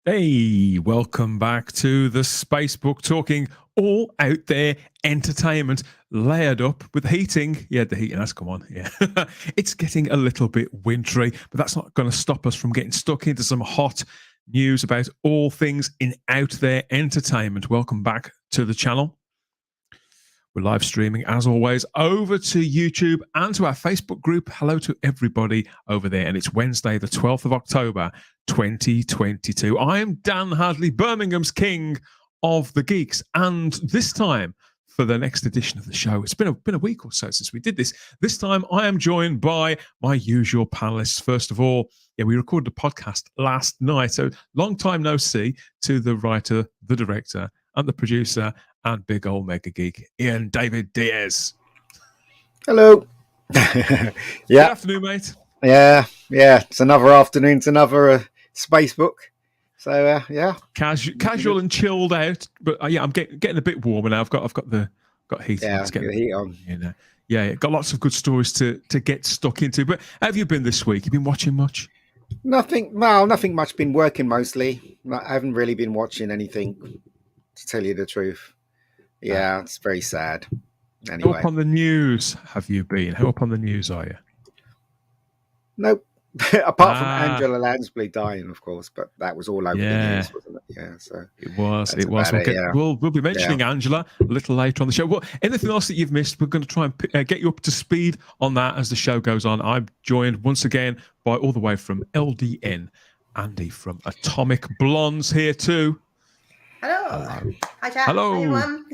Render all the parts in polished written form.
Hey, welcome back to the Spacebook, talking all out there entertainment layered up with the heating. Yeah, the heating has come on. Yeah, it's getting a little bit wintry, but that's not going to stop us from getting stuck into some hot news about all things in out there entertainment. Welcome back to the channel. We're live streaming, as always, over to YouTube and to our Facebook group. Hello to everybody over there. And it's Wednesday, the 12th of October, 2022. I am Dan Hadley, Birmingham's king of the geeks. And this time, for the next edition of the show, it's been a week or so since we did this. This time, I am joined by my usual panelists. First of all, we recorded a podcast last night. So long time no see to the writer, the director, and the producer, and big old mega geek, Ian David Diaz. Hello. Yeah. Good afternoon, mate. Yeah. It's another afternoon. It's another Spacebook. So yeah. Casual and chilled out, but I'm getting a bit warmer now. I've got heat. Yeah, get the heat on. Yeah, got lots of good stories to get stuck into. But how have you been this week? You been watching much? Nothing much. Been working mostly. I haven't really been watching anything, to tell you the truth. Yeah, it's very sad. Anyway. How up on the news have you been? How up on the news are you? Nope. Apart from Angela Lansbury dying, of course, but that was all over the news, wasn't it? Yeah, so it was. We'll be mentioning Angela a little later on the show. Well, anything else that you've missed, we're going to try and get you up to speed on that as the show goes on. I'm joined once again by all the way from LDN, Andy from Atomic Blondes here too. Hello. Hi, chat. Hello. Hi, everyone.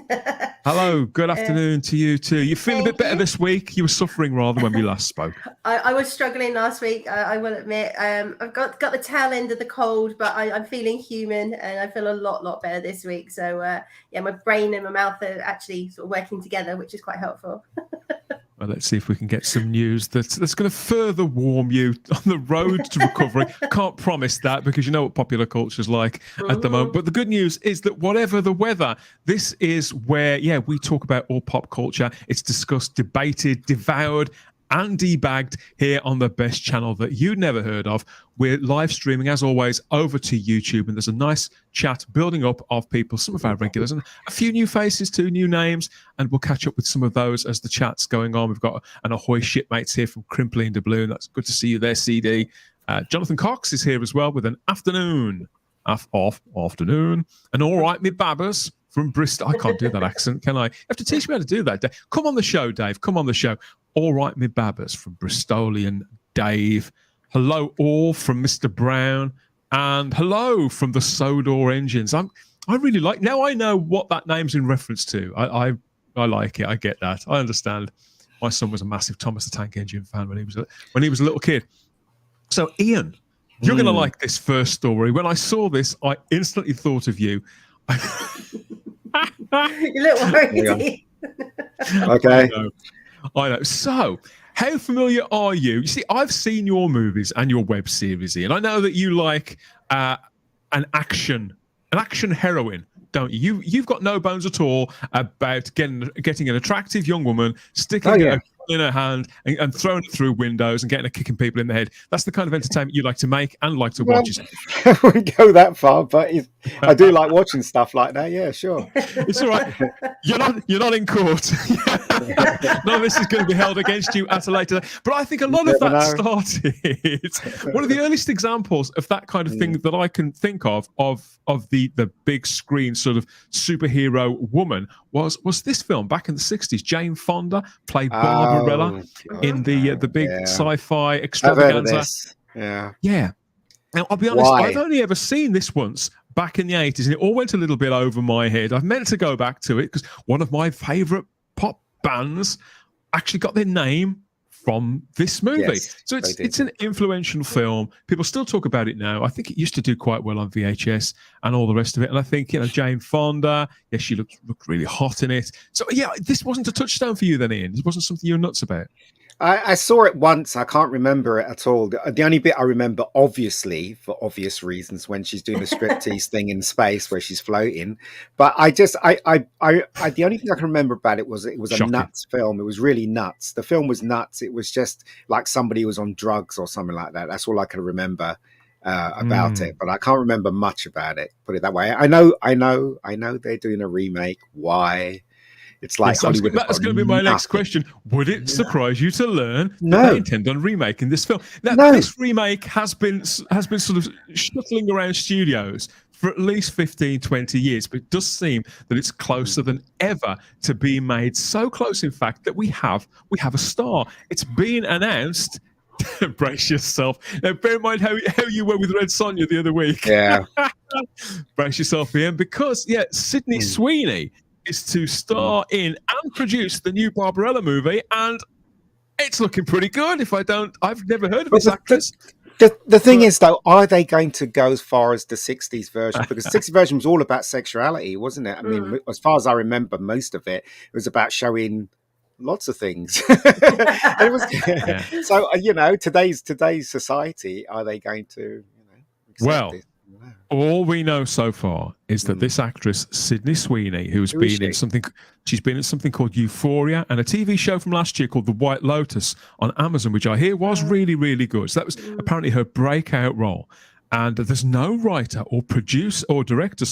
Hello. Good afternoon to you too. You feeling a bit better this week? You were suffering rather when we last spoke. I was struggling last week. I will admit. I've got the tail end of the cold, but I'm feeling human, and I feel a lot better this week. So my brain and my mouth are actually sort of working together, which is quite helpful. Well, let's see if we can get some news that's going to further warm you on the road to recovery. Can't promise that because you know what popular culture is like at the moment. But the good news is that whatever the weather, this is where, we talk about all pop culture. It's discussed, debated, devoured, and debagged here on the best channel that you'd never heard of. We're live streaming, as always, over to YouTube, and there's a nice chat building up of people, some of our regulars, and a few new faces too, new names, and we'll catch up with some of those as the chat's going on. We've got an Ahoy shipmates here from Crimply and Doubloon. That's good to see you there, CD. Jonathan Cox is here as well with an afternoon, and all right, me babbers from Bristol. I can't do that accent, can I? You have to teach me how to do that, Dave. Come on the show, Dave. Come on the show. All right, me babbers from Bristolian Dave. Hello, all from Mr. Brown. And hello from the Sodor Engines. I really like. Now I know what that name's in reference to. I like it. I get that. I understand. My son was a massive Thomas the Tank Engine fan when he was a little kid. So, Ian, you're going to like this first story. When I saw this, I instantly thought of you. You look worried. Okay. I know. So, how familiar are you? You see, I've seen your movies and your web series, Ian. I know that you like an action heroine, don't you? You've got no bones at all about getting an attractive young woman, sticking in her hand and throwing it through windows and getting a kicking people in the head. That's the kind of entertainment you like to make and like to watch. I wouldn't go that far, but I do like watching stuff like that. Yeah, sure. It's all right. You're not in court. None of this is going to be held against you at a later day. But I think a lot of that started. One of the earliest examples of that kind of thing that I can think of the big screen sort of superhero woman was this film back in the 60s. Jane Fonda played Barbarella in the big sci-fi extravaganza. Yeah. Now, I'll be honest, I've only ever seen this once back in the 80s, and it all went a little bit over my head. I've meant to go back to it because one of my favourite pop bands actually got their name from this movie. Yes, so it's an influential film. People still talk about it now. I think it used to do quite well on VHS and all the rest of it. And I think, Jane Fonda, she looked really hot in it. So, this wasn't a touchstone for you then, Ian? It wasn't something you were nuts about? I saw it once. I can't remember it at all. The only bit I remember, obviously, for obvious reasons, when she's doing the striptease thing in space where she's floating. But the only thing I can remember about it was a nuts film. It was really nuts. The film was nuts. It was just like somebody was on drugs or something like that. That's all I can remember about it. But I can't remember much about it. Put it that way. I know they're doing a remake. Why? It's like Hollywood. That's going to be my next question. Would it surprise you to learn that they intend on remaking this film? Now, this remake has been sort of shuttling around studios for at least 15, 20 years, but it does seem that it's closer than ever to being made. So close, in fact, that we have a star. It's been announced. Brace yourself. Now, bear in mind how you were with Red Sonja the other week. Yeah. Brace yourself, Ian, because Sydney Sweeney is to star in and produce the new Barbarella movie, and it's looking pretty good. I've never heard of this actress. The thing is, though, are they going to go as far as the 60s version? Because the 60s version was all about sexuality, wasn't it? I mean, as far as I remember, most of it was about showing lots of things. So, today's society, are they going to, accept this? All we know so far is that this actress, Sydney Sweeney, she's been in something called Euphoria and a TV show from last year called The White Lotus on Amazon, which I hear was really, really good. So that was apparently her breakout role. And there's no writer or director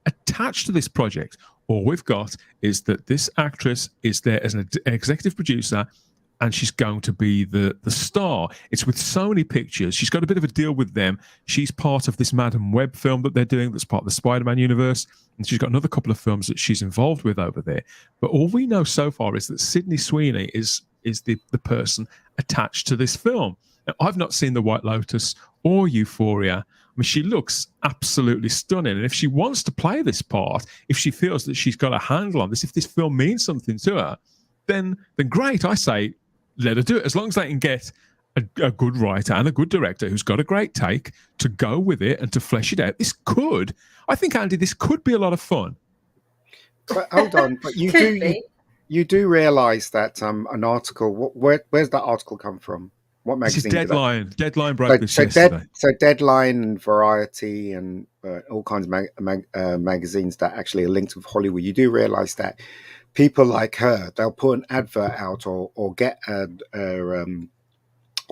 attached to this project. All we've got is that this actress is there as an executive producer, and she's going to be the star. It's with Sony Pictures. She's got a bit of a deal with them. She's part of this Madam Web film that they're doing that's part of the Spider-Man universe. And she's got another couple of films that she's involved with over there. But all we know so far is that Sydney Sweeney is the person attached to this film. Now, I've not seen The White Lotus or Euphoria. I mean, she looks absolutely stunning. And if she wants to play this part, if she feels that she's got a handle on this, if this film means something to her, then great. I say, let her do it, as long as they can get a good writer and a good director who's got a great take to go with it and to flesh it out. I think, Andy, this could be a lot of fun. But hold on, but you do realise that an article. Where's that article come from? What magazine? This is Deadline. Deadline broke this yesterday. So Deadline and Variety and all kinds of magazines that actually are linked with Hollywood. You do realise that people like her, they'll put an advert out or get a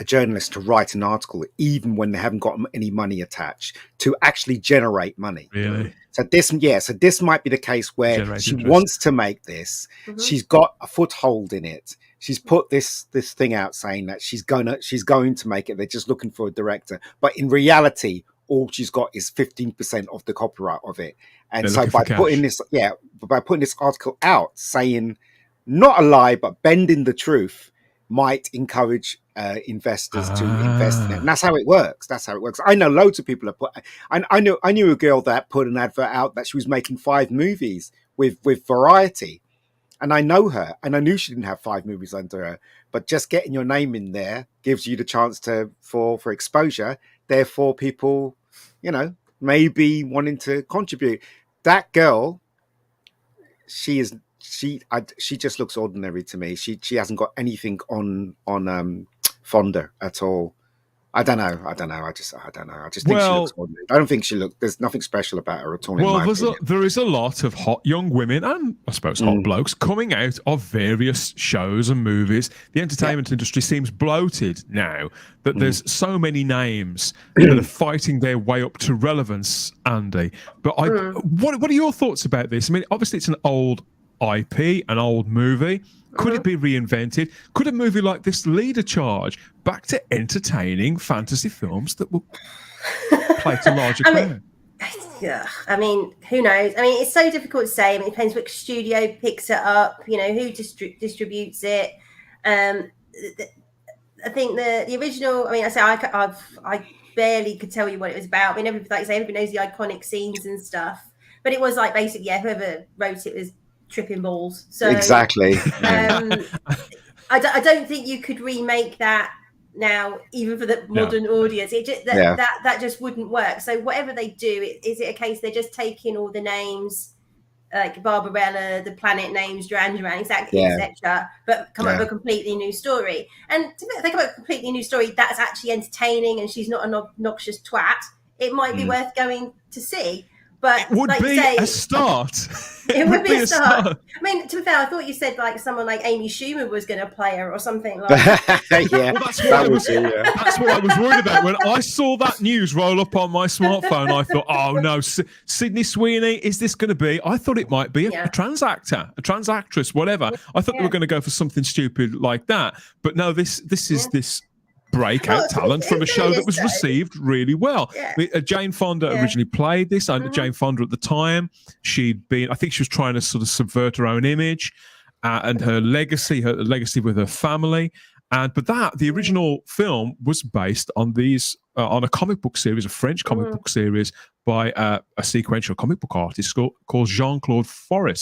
journalist to write an article, even when they haven't got any money attached, to actually generate money. Really? So this might be the case where she wants to make this. Mm-hmm. She's got a foothold in it. She's put this thing out saying that she's going to make it. They're just looking for a director, but in reality, all she's got is 15% of the copyright of it. And so by putting this article out, saying not a lie but bending the truth, might encourage investors to invest in it. And that's how it works. I know loads of people have put. I knew a girl that put an advert out that she was making 5 movies with Variety. And I know her, and I knew she didn't have 5 movies under her. But just getting your name in there gives you the chance for exposure. Therefore, people, maybe wanting to contribute. That girl, she just looks ordinary to me. She hasn't got anything on Fonda at all. I don't know. I don't know. I just think she looks ordinary. I don't think she looks. There's nothing special about her at all. Well, there is a lot of hot young women and I suppose hot blokes coming out of various shows and movies. The entertainment industry seems bloated now that there's so many names that are fighting their way up to relevance, Andy. But what are your thoughts about this? I mean, obviously it's an old IP, an old movie. Could it be reinvented? Could a movie like this lead a charge back to entertaining fantasy films that will play to larger crowds? I mean, who knows? I mean, it's so difficult to say. I mean, it depends which studio picks it up, you know, who distributes it. I think the original, I mean, I barely could tell you what it was about. I mean, like I say, everybody knows the iconic scenes and stuff. But it was like basically, whoever wrote it was tripping balls. So exactly. I don't think you could remake that now, even for the modern audience. It just, that just wouldn't work. So whatever they do, is it a case they're just taking all the names, like Barbarella, the planet names, Duran Duran, exactly, etc., but come up with a completely new story? And if they come up with a completely new story that's actually entertaining and she's not an obnoxious twat, it might be worth going to see. But it would like be a start. It would be a start. I mean, to be fair, I thought you said like someone like Amy Schumer was going to play her or something like that. Well, that's what I was worried about. When I saw that news roll up on my smartphone, I thought, oh no, Sydney Sweeney, is this going to be? I thought it might be a trans actor, a trans actress, whatever. I thought they were going to go for something stupid like that. But no, this is this breakout talent from a show that was received really well. Jane Fonda originally played this. Jane Fonda at the time, I think she was trying to sort of subvert her own image and her legacy with her family. But the original film was based on on a comic book series, a French comic book series by a sequential comic book artist called Jean-Claude Foray.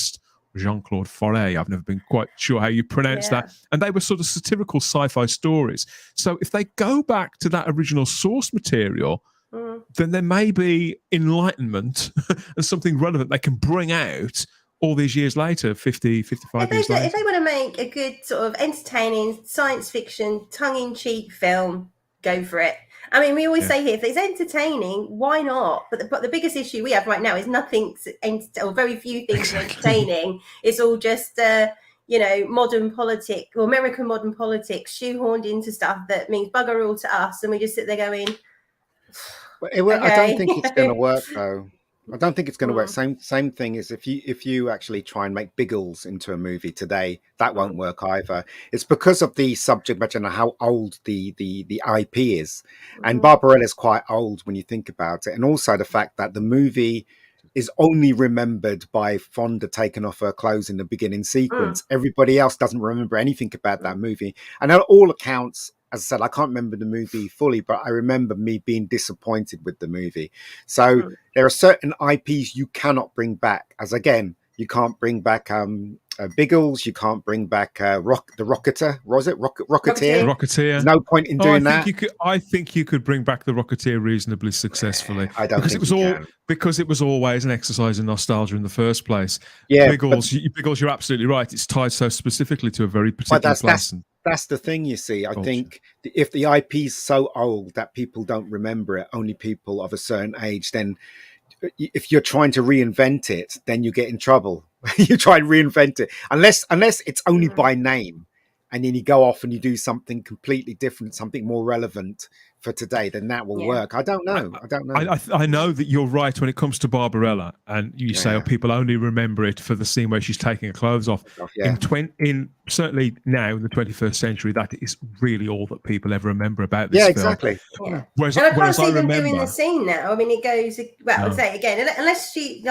I've never been quite sure how you pronounce that. And they were sort of satirical sci-fi stories. So if they go back to that original source material, then there may be enlightenment and something relevant they can bring out all these years later, 55 years later. If they want to make a good sort of entertaining science fiction, tongue-in-cheek film, go for it. I mean, we always say here, if it's entertaining, why not? But the biggest issue we have right now is or very few things are entertaining. It's all just, modern politics or American modern politics shoehorned into stuff that means bugger all to us. And we just sit there going, I don't think it's going to work, though. I don't think it's going to work. Same thing is if you actually try and make Biggles into a movie today, that won't work either. It's because of the subject matter and how old the IP is. And Barbarella's quite old when you think about it. And also the fact that the movie is only remembered by Fonda taking off her clothes in the beginning sequence. Everybody else doesn't remember anything about that movie. And on all accounts, as I said, I can't remember the movie fully, but I remember me being disappointed with the movie. So there are certain IPs you cannot bring back. As again, you can't bring back Biggles, you can't bring back the Rocketeer. Was it Rocketeer? Rocketeer. There's no point in doing that. I think you could bring back the Rocketeer reasonably successfully. I don't because it was always an exercise in nostalgia in the first place. Yeah, Biggles, you're absolutely right. It's tied so specifically to a very particular place. That's the thing, you see. I think if the IP is so old that people don't remember it, only people of a certain age, then if you're trying to reinvent it, then you get in trouble. You try and reinvent it. Unless it's only by name, and then you go off and you do something completely different, something more relevant for today, then that will work. I don't know. I know that you're right when it comes to Barbarella, and you say people only remember it for the scene where she's taking her clothes off. In certainly now in the 21st century, that is really all that people ever remember about this film. Exactly. Yeah. Whereas I can't see them doing the scene now. I mean, it goes I'll say it again, unless she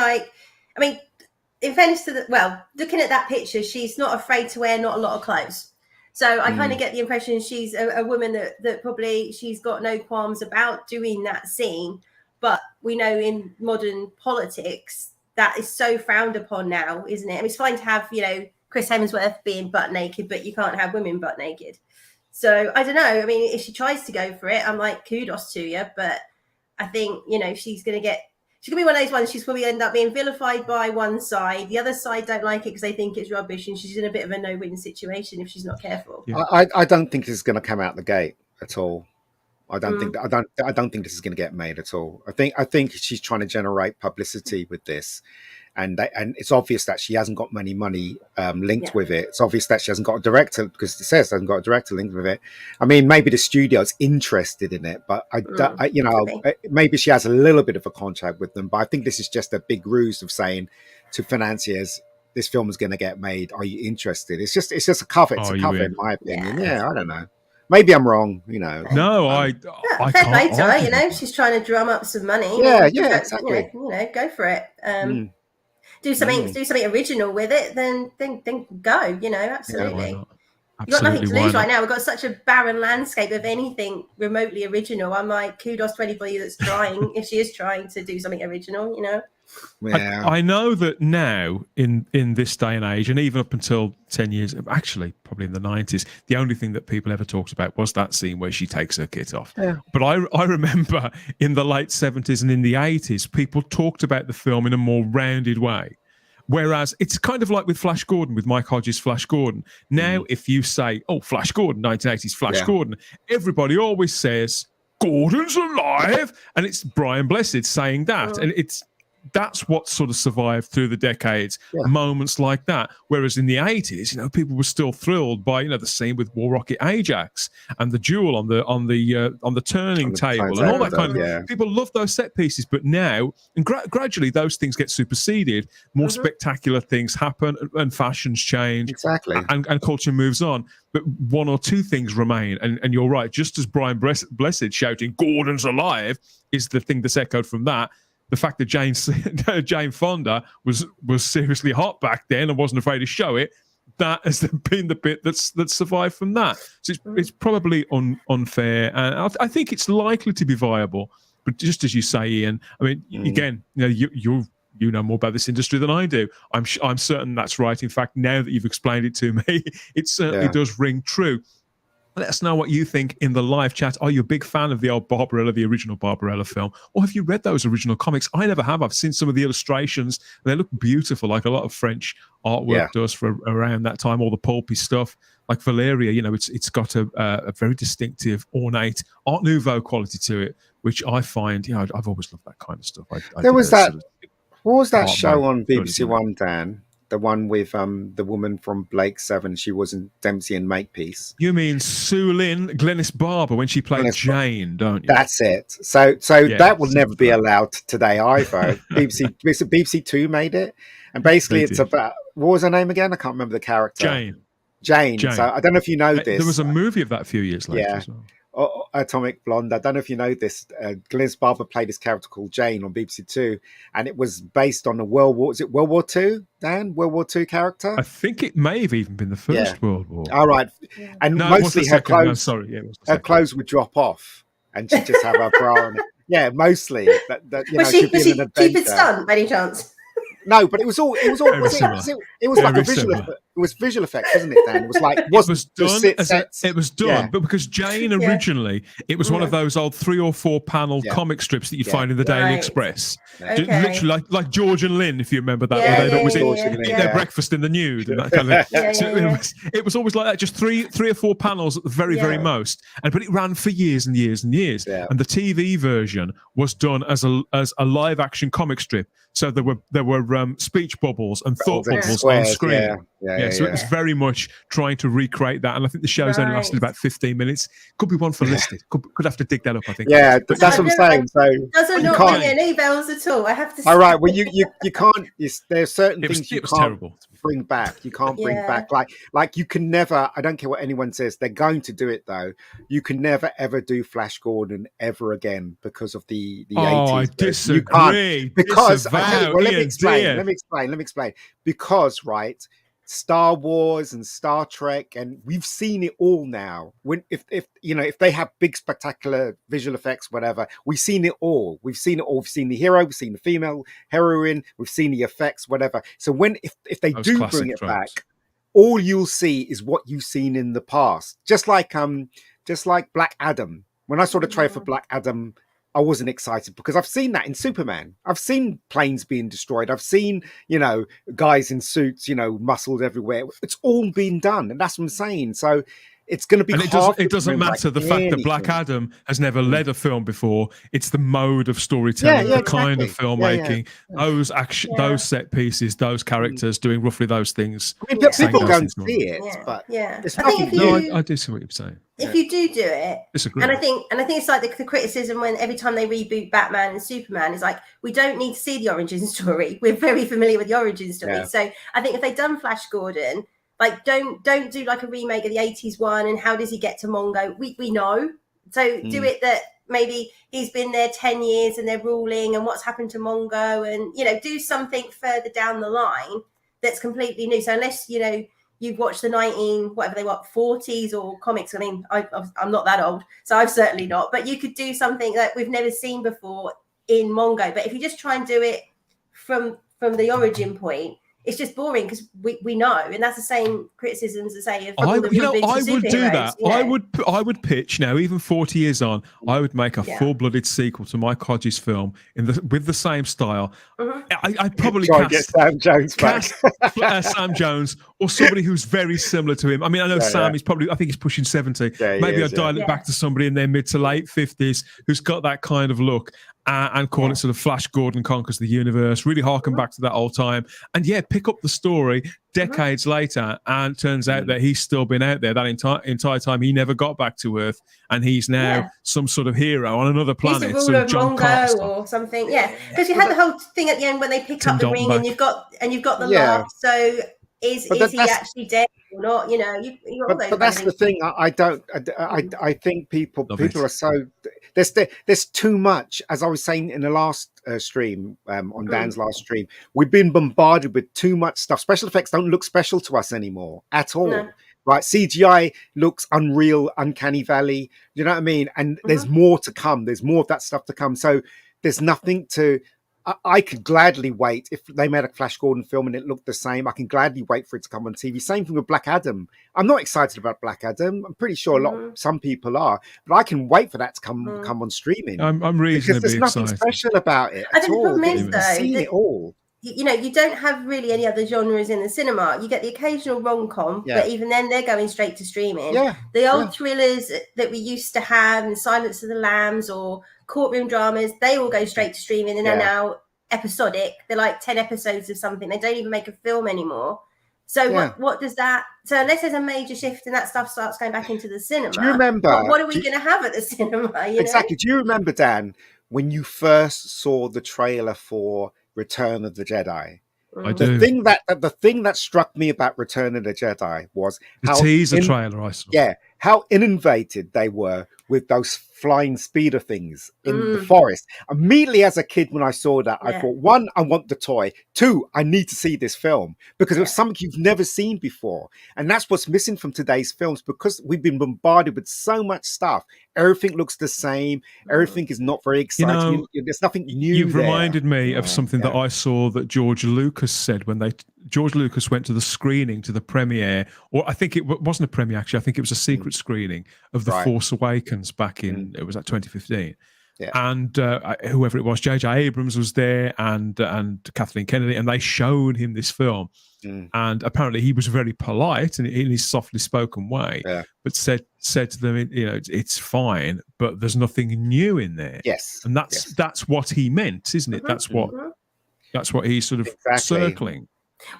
in fairness to looking at that picture, she's not afraid to wear not a lot of clothes. So I kind of get the impression she's a woman that probably she's got no qualms about doing that scene. But we know in modern politics that is so frowned upon now, isn't it? I mean, it's fine to have, Chris Hemsworth being butt naked, but you can't have women butt naked. So I don't know. I mean, if she tries to go for it, I'm like, kudos to you. But I think, she's going to be one of those ones. She's probably end up being vilified by one side. The other side don't like it because they think it's rubbish, and she's in a bit of a no-win situation if she's not careful. I don't think it's going to come out the gate at all. I don't think that, I don't think this is going to get made at all. I think she's trying to generate publicity with this, and it's obvious that she hasn't got many money linked with it. It's obvious that she hasn't got a director, because it says hasn't got a director linked with it. I mean, maybe the studio's interested in it, but maybe she has a little bit of a contract with them. But I think this is just a big ruse of saying to financiers, this film is going to get made. Are you interested? It's just a cover. It's a cover, in my opinion. Yeah, I don't know. Maybe I'm wrong, No, I fair play to her, she's trying to drum up some money. Yeah, exactly. Go for it. Do something original with it, then go. Absolutely. Yeah, You've got nothing to lose right now. We've got such a barren landscape of anything remotely original. I'm like, kudos to anybody that's trying, if she is trying to do something original, Yeah. I know that now in this day and age, and even up until 10 years, actually probably in the 90s, the only thing that people ever talked about was that scene where she takes her kit off. Yeah. But I remember in the late 70s and in the 80s, people talked about the film in a more rounded way. Whereas it's kind of like with Flash Gordon, with Mike Hodges' Flash Gordon. Now, if you say, Flash Gordon, 1980s Flash Gordon, everybody always says, Gordon's alive. And it's Brian Blessed saying that. And that's what sort of survived through the decades, moments like that. Whereas in the 80s, people were still thrilled by, the scene with War Rocket Ajax and the duel on the turning table and all that kind of. People love those set pieces, but now and gradually those things get superseded. More spectacular things happen, and fashions change, exactly, and culture moves on. But one or two things remain, and you're right. Just as Brian Blessed shouting "Gordon's alive" is the thing that's echoed from that. The fact that Jane Fonda was seriously hot back then and wasn't afraid to show it, that has been the bit that's survived from that. So it's probably unfair, and I think it's likely to be viable. But just as you say, Ian, I mean, again, you know more about this industry than I do. I'm certain that's right. In fact, now that you've explained it to me, it certainly does ring true. Let us know what you think in the live chat. Are you a big fan of the old Barbarella, the original Barbarella film? Or have you read those original comics? I never have. I've seen some of the illustrations. They look beautiful, like a lot of French artwork does for around that time, all the pulpy stuff. Like Valeria, it's got a very distinctive, ornate Art Nouveau quality to it, which I find, I've always loved that kind of stuff. There was that, what was that show on BBC One, Dan? The one with the woman from Blake 7, she was in Dempsey and Makepeace. You mean Sue Lynn, Glenys Barber, when she played Jane, don't you? That's it. So that will never be allowed today either. BBC Two made it, and basically it's about, what was her name again? I can't remember the character. Jane. So I don't know if you know this. There was a movie of that a few years later as well. Atomic Blonde. I don't know if you know this. Glenys Barber played this character called Jane on BBC Two, and it was based on a World War II, Dan? World War II character? I think it may have even been the First World War. All right. And mostly her clothes, her clothes would drop off, and she'd just have her bra on. Yeah, mostly. Was she Cupid stunt by any chance? No, but it was like a visual effect. It was visual effects, wasn't it, Dan? It was like, it was done, but because Jane originally, it was one of those old 3 or 4 panel comic strips that you'd find in the Daily Express. Literally like George and Lynn, if you remember that, where they'd always eat their breakfast in the nude and that kind of thing. So it was always like that, just three or 4 panels at the very, very most. But it ran for years and years and years. Yeah. And the TV version was done as a live action comic strip. So there were speech bubbles and thought bubbles on screen. So it was very much trying to recreate that, and I think the show's only lasted about 15 minutes. Could be one for listed. Could have to dig that up, I think. Yeah, that's what I'm saying. So doesn't not ring any bells at all. I have to say. All right, well, you can't. There's certain things you can't terrible. Bring back. You can't bring back. Like you can never. I don't care what anyone says. They're going to do it though. You can never ever do Flash Gordon ever again because of the 80s. I disagree. You can't, because let me explain. Because Star Wars and Star Trek, and we've seen it all now. If they have big spectacular visual effects, whatever, we've seen it all. We've seen the hero, we've seen the female heroine, we've seen the effects, whatever. So if they do bring it back, all you'll see is what you've seen in the past. Just like Black Adam. When I saw the trailer for Black Adam, I wasn't excited because I've seen that in Superman. I've seen planes being destroyed. I've seen, guys in suits, muscled everywhere. It's all been done. And that's what I'm saying. So it's going to be. And it doesn't matter the fact that Black Adam has never led a film before. It's the mode of storytelling, the kind of filmmaking, those action, those set pieces, those characters doing roughly those things. I mean, people go and see it, but it's nothing. I do see what you're saying. If you do it, disagree. and I think it's like the criticism when every time they reboot Batman and Superman is like, we don't need to see the origin story. We're very familiar with the origin story. So I think if they'd done Flash Gordon, like don't do like a remake of the 80s one and how does he get to Mongo? We know. So do it that maybe he's been there 10 years and they're ruling and what's happened to Mongo, and do something further down the line that's completely new. So unless you've watched the 40s or comics. I mean, I'm not that old, so I've certainly not. But you could do something that we've never seen before in Mongo. But if you just try and do it from the origin point, it's just boring because we know, and that's the same criticisms as say. I would do that. I would pitch now, even 40 years on. I would make a full-blooded sequel to Mike Hodges' film with the same style. I'd probably get Sam Jones back. Sam Jones or somebody who's very similar to him. I mean, I know Sam is probably. I think he's pushing 70. Maybe I'd dial it back to somebody in their mid to late 50s who's got that kind of look. And call it sort of Flash Gordon Conquers the Universe, really harken back to that old time. And pick up the story decades later, and turns out that he's still been out there that entire time. He never got back to Earth, and he's now some sort of hero on another planet. He's the ruler of Mongo or something. Because you had the whole thing at the end when they pick up the ring and you've got the laugh. So is he actually dead or not? But that's the thing. I think people are so there's too much. As I was saying in the last stream, on Dan's last stream, we've been bombarded with too much stuff. Special effects don't look special to us anymore at all. No. Right, CGI looks unreal, uncanny valley. You know what I mean? And there's more to come. There's more of that stuff to come. So there's nothing to. I could gladly wait if they made a Flash Gordon film and it looked the same. I can gladly wait for it to come on TV. Same thing with Black Adam. I'm not excited about Black Adam. I'm pretty sure some people are, but I can wait for that to come on streaming. I'm reasonably because there's nothing excited. Special about it at all. The problem is, though, seen it all. You don't have really any other genres in the cinema. You get the occasional rom-com, but even then they're going straight to streaming. The old thrillers that we used to have, and Silence of the Lambs or courtroom dramas, they all go straight to streaming and are now episodic. They're like 10 episodes of something. They don't even make a film anymore. So what does that? So unless there's a major shift and that stuff starts going back into the cinema, do you remember? What are we going to have at the cinema? Exactly. Do you remember, Dan, when you first saw the trailer for Return of the Jedi? I do. The thing that struck me about Return of the Jedi was the teaser trailer I saw. How innovative they were with those flying speeder things in the forest. Immediately as a kid, when I saw that, I thought, one, I want the toy. Two, I need to see this film because it was something you've never seen before. And that's what's missing from today's films, because we've been bombarded with so much stuff. Everything looks the same. Everything is not very exciting. There's nothing new. You've reminded me of something that I saw that George Lucas said when George Lucas went to the screening, to the premiere, or I think it wasn't a premiere, actually. I think it was a secret screening of The Force Awakens back in, it was at 2015. And whoever it was, J.J. Abrams was there and Kathleen Kennedy, and they showed him this film. And apparently he was very polite and in his softly spoken way, but said to them, it's fine, but there's nothing new in there. And that's what he meant, isn't it? That's what he's sort of circling.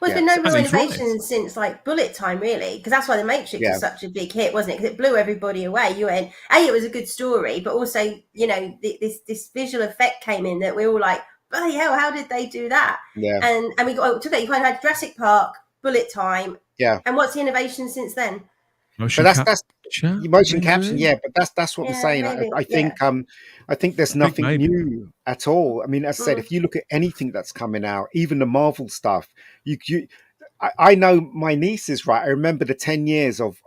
Well, there's been no real innovation since like Bullet Time, really, because that's why The Matrix was such a big hit, wasn't it? Because it blew everybody away. You went, it was a good story, but also, this visual effect came in that we're all like, bloody hell, how did they do that? And we took it. You kind of had Jurassic Park, Bullet Time, and what's the innovation since then? Motion capture, but that's what we're saying. I think there's nothing new at all. I mean, as I said, if you look at anything that's coming out, even the Marvel stuff, I know my nieces, right? I remember the 10 years of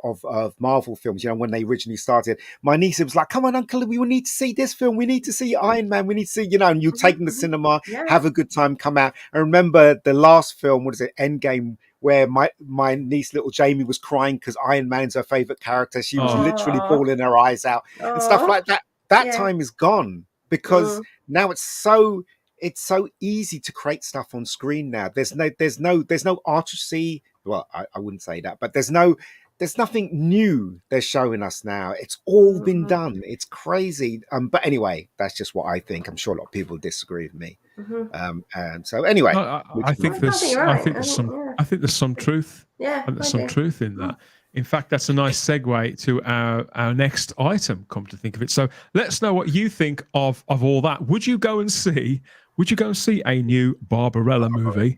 Marvel films, when they originally started. My niece was like, come on, Uncle, we need to see this film. We need to see Iron Man. We need to see, and you take them to the cinema, have a good time, come out. I remember the last film, Endgame, where my niece, little Jamie, was crying because Iron Man's her favorite character. She was literally bawling her eyes out and stuff like that. That time is gone because now it's so easy to create stuff on screen now. There's no artistry. Well, I wouldn't say that, but there's no there's nothing new they're showing us now. It's all been done. It's crazy. But anyway, that's just what I think. I'm sure a lot of people disagree with me. And so anyway, I think there's some truth. Yeah, and there's some truth in that. In fact, that's a nice segue to our next item, come to think of it. So let us know what you think of all that. Would you go and see a new Barbarella movie?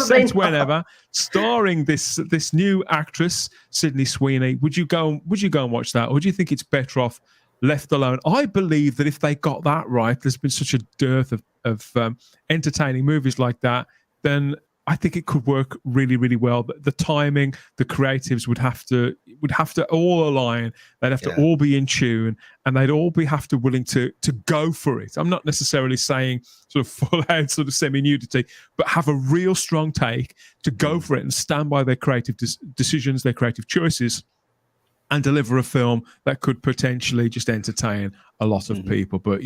Sent whenever, starring this new actress, Sydney Sweeney. Would you go and watch that? Or do you think it's better off left alone? I believe that if they got that right, there's been such a dearth of entertaining movies like that, then I think it could work really, really well. But the timing, the creatives would have to all align. They'd have to all be in tune, and they'd all have to willing to go for it. I'm not necessarily saying sort of full out sort of semi-nudity, but have a real strong take to go for it and stand by their creative decisions, their creative choices, and deliver a film that could potentially just entertain a lot of people. But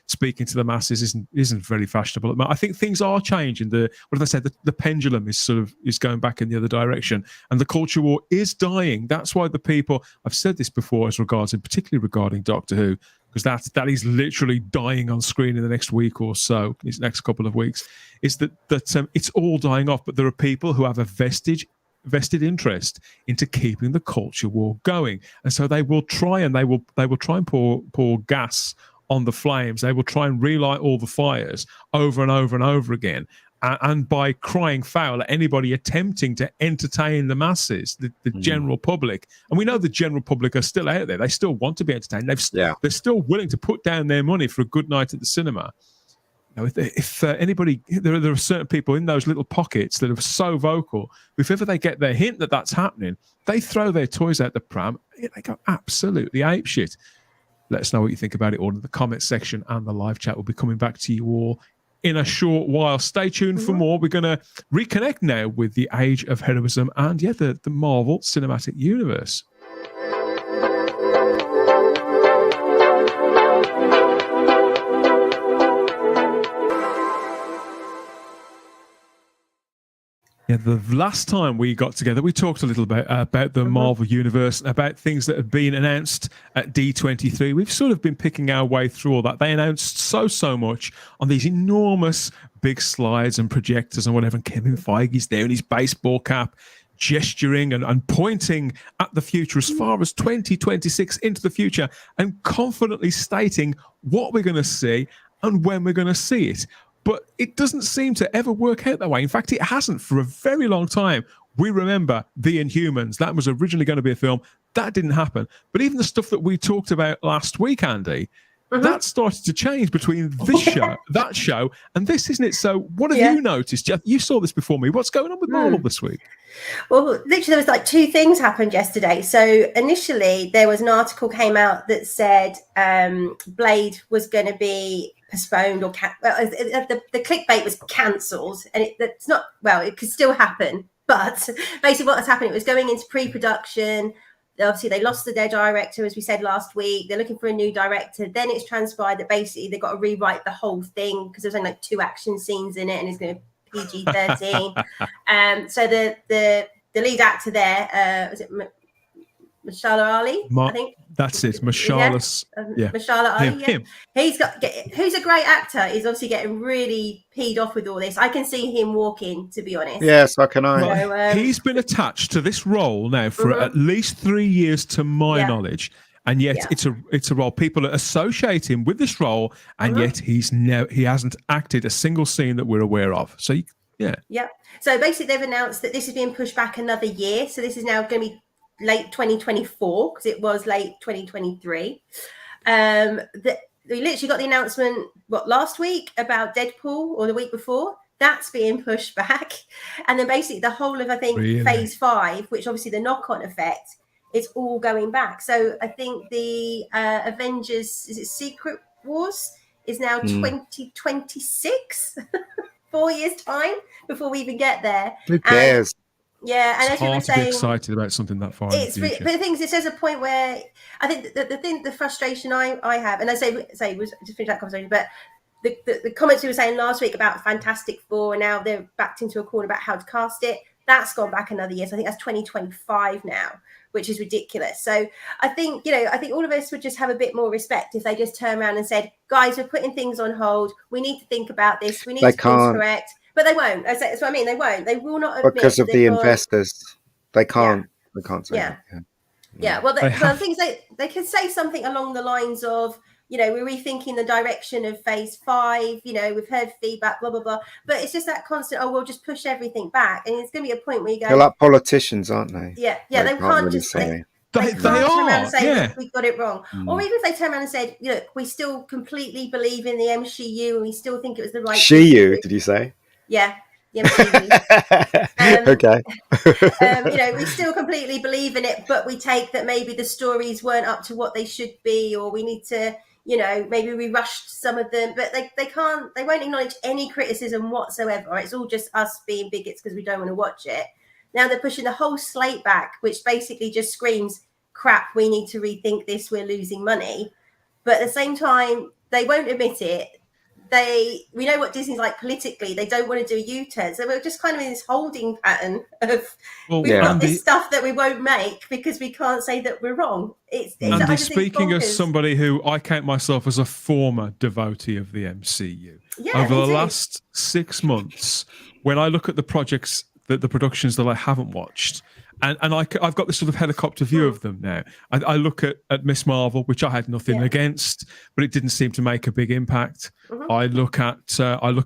speaking to the masses isn't very fashionable. I think things are changing. What have I said? The pendulum is going back in the other direction, and the culture war is dying. That's why the people, I've said this before as regards, and particularly regarding Doctor Who, because that is literally dying on screen in the next week or so, these next couple of weeks, is that it's all dying off. But there are people who have a vested interest into keeping the culture war going, and so they will try and pour gas on the flames. They will try and relight all the fires over and over and over again, and by crying foul at anybody attempting to entertain the masses, the general public. And we know the general public are still out there. They still want to be entertained. They're still willing to put down their money for a good night at the cinema. If anybody, there are certain people in those little pockets that are so vocal. If ever they get their hint that that's happening, they throw their toys out the pram. They go absolutely apeshit. Let us know what you think about it all in the comment section, and the live chat will be coming back to you all in a short while. Stay tuned for more. We're going to reconnect now with the Age of Heroism and the Marvel Cinematic Universe. Yeah, the last time we got together, we talked a little bit about the Marvel Universe, about things that have been announced at D23. We've sort of been picking our way through all that. They announced so much on these enormous big slides and projectors and whatever. And Kevin Feige's there in his baseball cap, gesturing and pointing at the future as far as 2026 into the future, and confidently stating what we're going to see and when we're going to see it. But it doesn't seem to ever work out that way. In fact, it hasn't for a very long time. We remember The Inhumans. That was originally going to be a film. That didn't happen. But even the stuff that we talked about last week, Andy, that started to change between this show, that show, and this, isn't it? So what have you noticed? You saw this before me. What's going on with Marvel this week? Well, literally, there was like two things happened yesterday. So initially, there was an article came out that said Blade was going to be postponed or the clickbait was cancelled, and it's not, well, it could still happen, but basically what was happening, it was going into pre-production. Obviously they lost their director, as we said last week. They're looking for a new director. Then it's transpired that basically they've got to rewrite the whole thing because there's only like 2 action scenes in it, and it's going to PG-13. So the lead actor there, was it Mahershala Ali? I think that's it. Mahershala Ali. Him. Who's a great actor. He's obviously getting really peed off with all this. I can see him walking, to be honest. Yes, so can I. So, he's been attached to this role now for at least 3 years, to my knowledge. And yet it's a role people associate him with this role, and yet he hasn't acted a single scene that we're aware of. So So basically they've announced that this is being pushed back another year. So this is now going to be late 2024 because it was late 2023. We literally got the announcement last week about Deadpool, or the week before. That's being pushed back, and then basically the whole of Phase 5, which obviously the knock-on effect, it's all going back. So I think the Avengers, is it Secret Wars, is now 2026, 4 years time before we even get there. Who cares? And it's as you were hard saying, to be excited about something that far in the future. But the thing is, it says a point where I think the frustration I have, and I say was just finish that conversation, but the comments we were saying last week about Fantastic Four, and now they're backed into a corner about how to cast it. That's gone back another year. So I think that's 2025 now, which is ridiculous. So I think, I think all of us would just have a bit more respect if they just turn around and said, guys, we're putting things on hold. We need to think about this. We need to things correct. But they won't. That's what I mean. They won't. They will not admit because of the investors. They can't. Yeah. They can't say that. Yeah. Well, the thing is, they can say something along the lines of, we're rethinking the direction of phase 5, we've heard feedback, blah, blah, blah. But it's just that constant, we'll just push everything back. And it's going to be a point where you go... They're like politicians, aren't they? Yeah, they can't really just... say. They can't turn around and say, we got it wrong. Mm. Or even if they turn around and said, look, we still completely believe in the MCU and we still think it was the right... MCU, did you say? Yeah. The MCU. Okay. We still completely believe in it, but we take that maybe the stories weren't up to what they should be, or we need to... maybe we rushed some of them, but they won't acknowledge any criticism whatsoever. It's all just us being bigots because we don't want to watch it. Now they're pushing the whole slate back, which basically just screams, crap, we need to rethink this, we're losing money. But at the same time, they won't admit it. We know what Disney's like politically. They don't want to do a U-turn. So we're just kind of in this holding pattern of we've got this stuff that we won't make because we can't say that we're wrong. Andy, speaking as somebody who I count myself as a former devotee of the MCU, over the last 6 months, when I look at the projects, the productions that I haven't watched, and I've got this sort of helicopter view of them now. I look at Miss Marvel, which I had nothing against, but it didn't seem to make a big impact. Mm-hmm. I look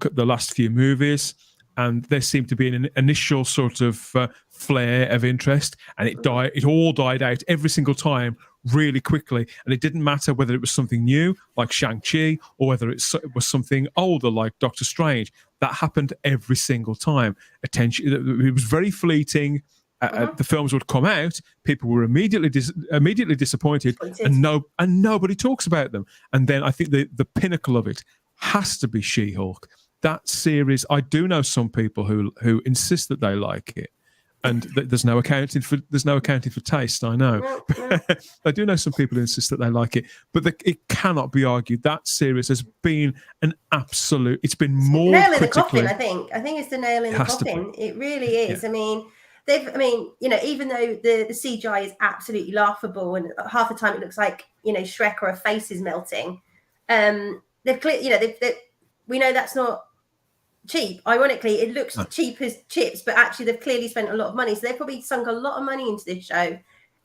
at the last few movies, and there seemed to be an initial sort of flare of interest, and it all died out every single time really quickly. And it didn't matter whether it was something new like Shang-Chi or whether it was something older like Doctor Strange. That happened every single time. It was very fleeting. The films would come out, people were immediately disappointed, and nobody talks about them. And then I think the pinnacle of it has to be She-Hulk. That series, I do know some people who insist that they like it, and there's no accounting for taste. I know. I do know some people who insist that they like it, but it cannot be argued that series has been an absolute. It's been more nail in the critically. coffin. I think it's the nail in the coffin. It really is. Yeah. Even though the CGI is absolutely laughable, and half the time it looks like Shrek or a face is melting. We know that's not cheap. Ironically, it looks cheap as chips, but actually they've clearly spent a lot of money. So they've probably sunk a lot of money into this show,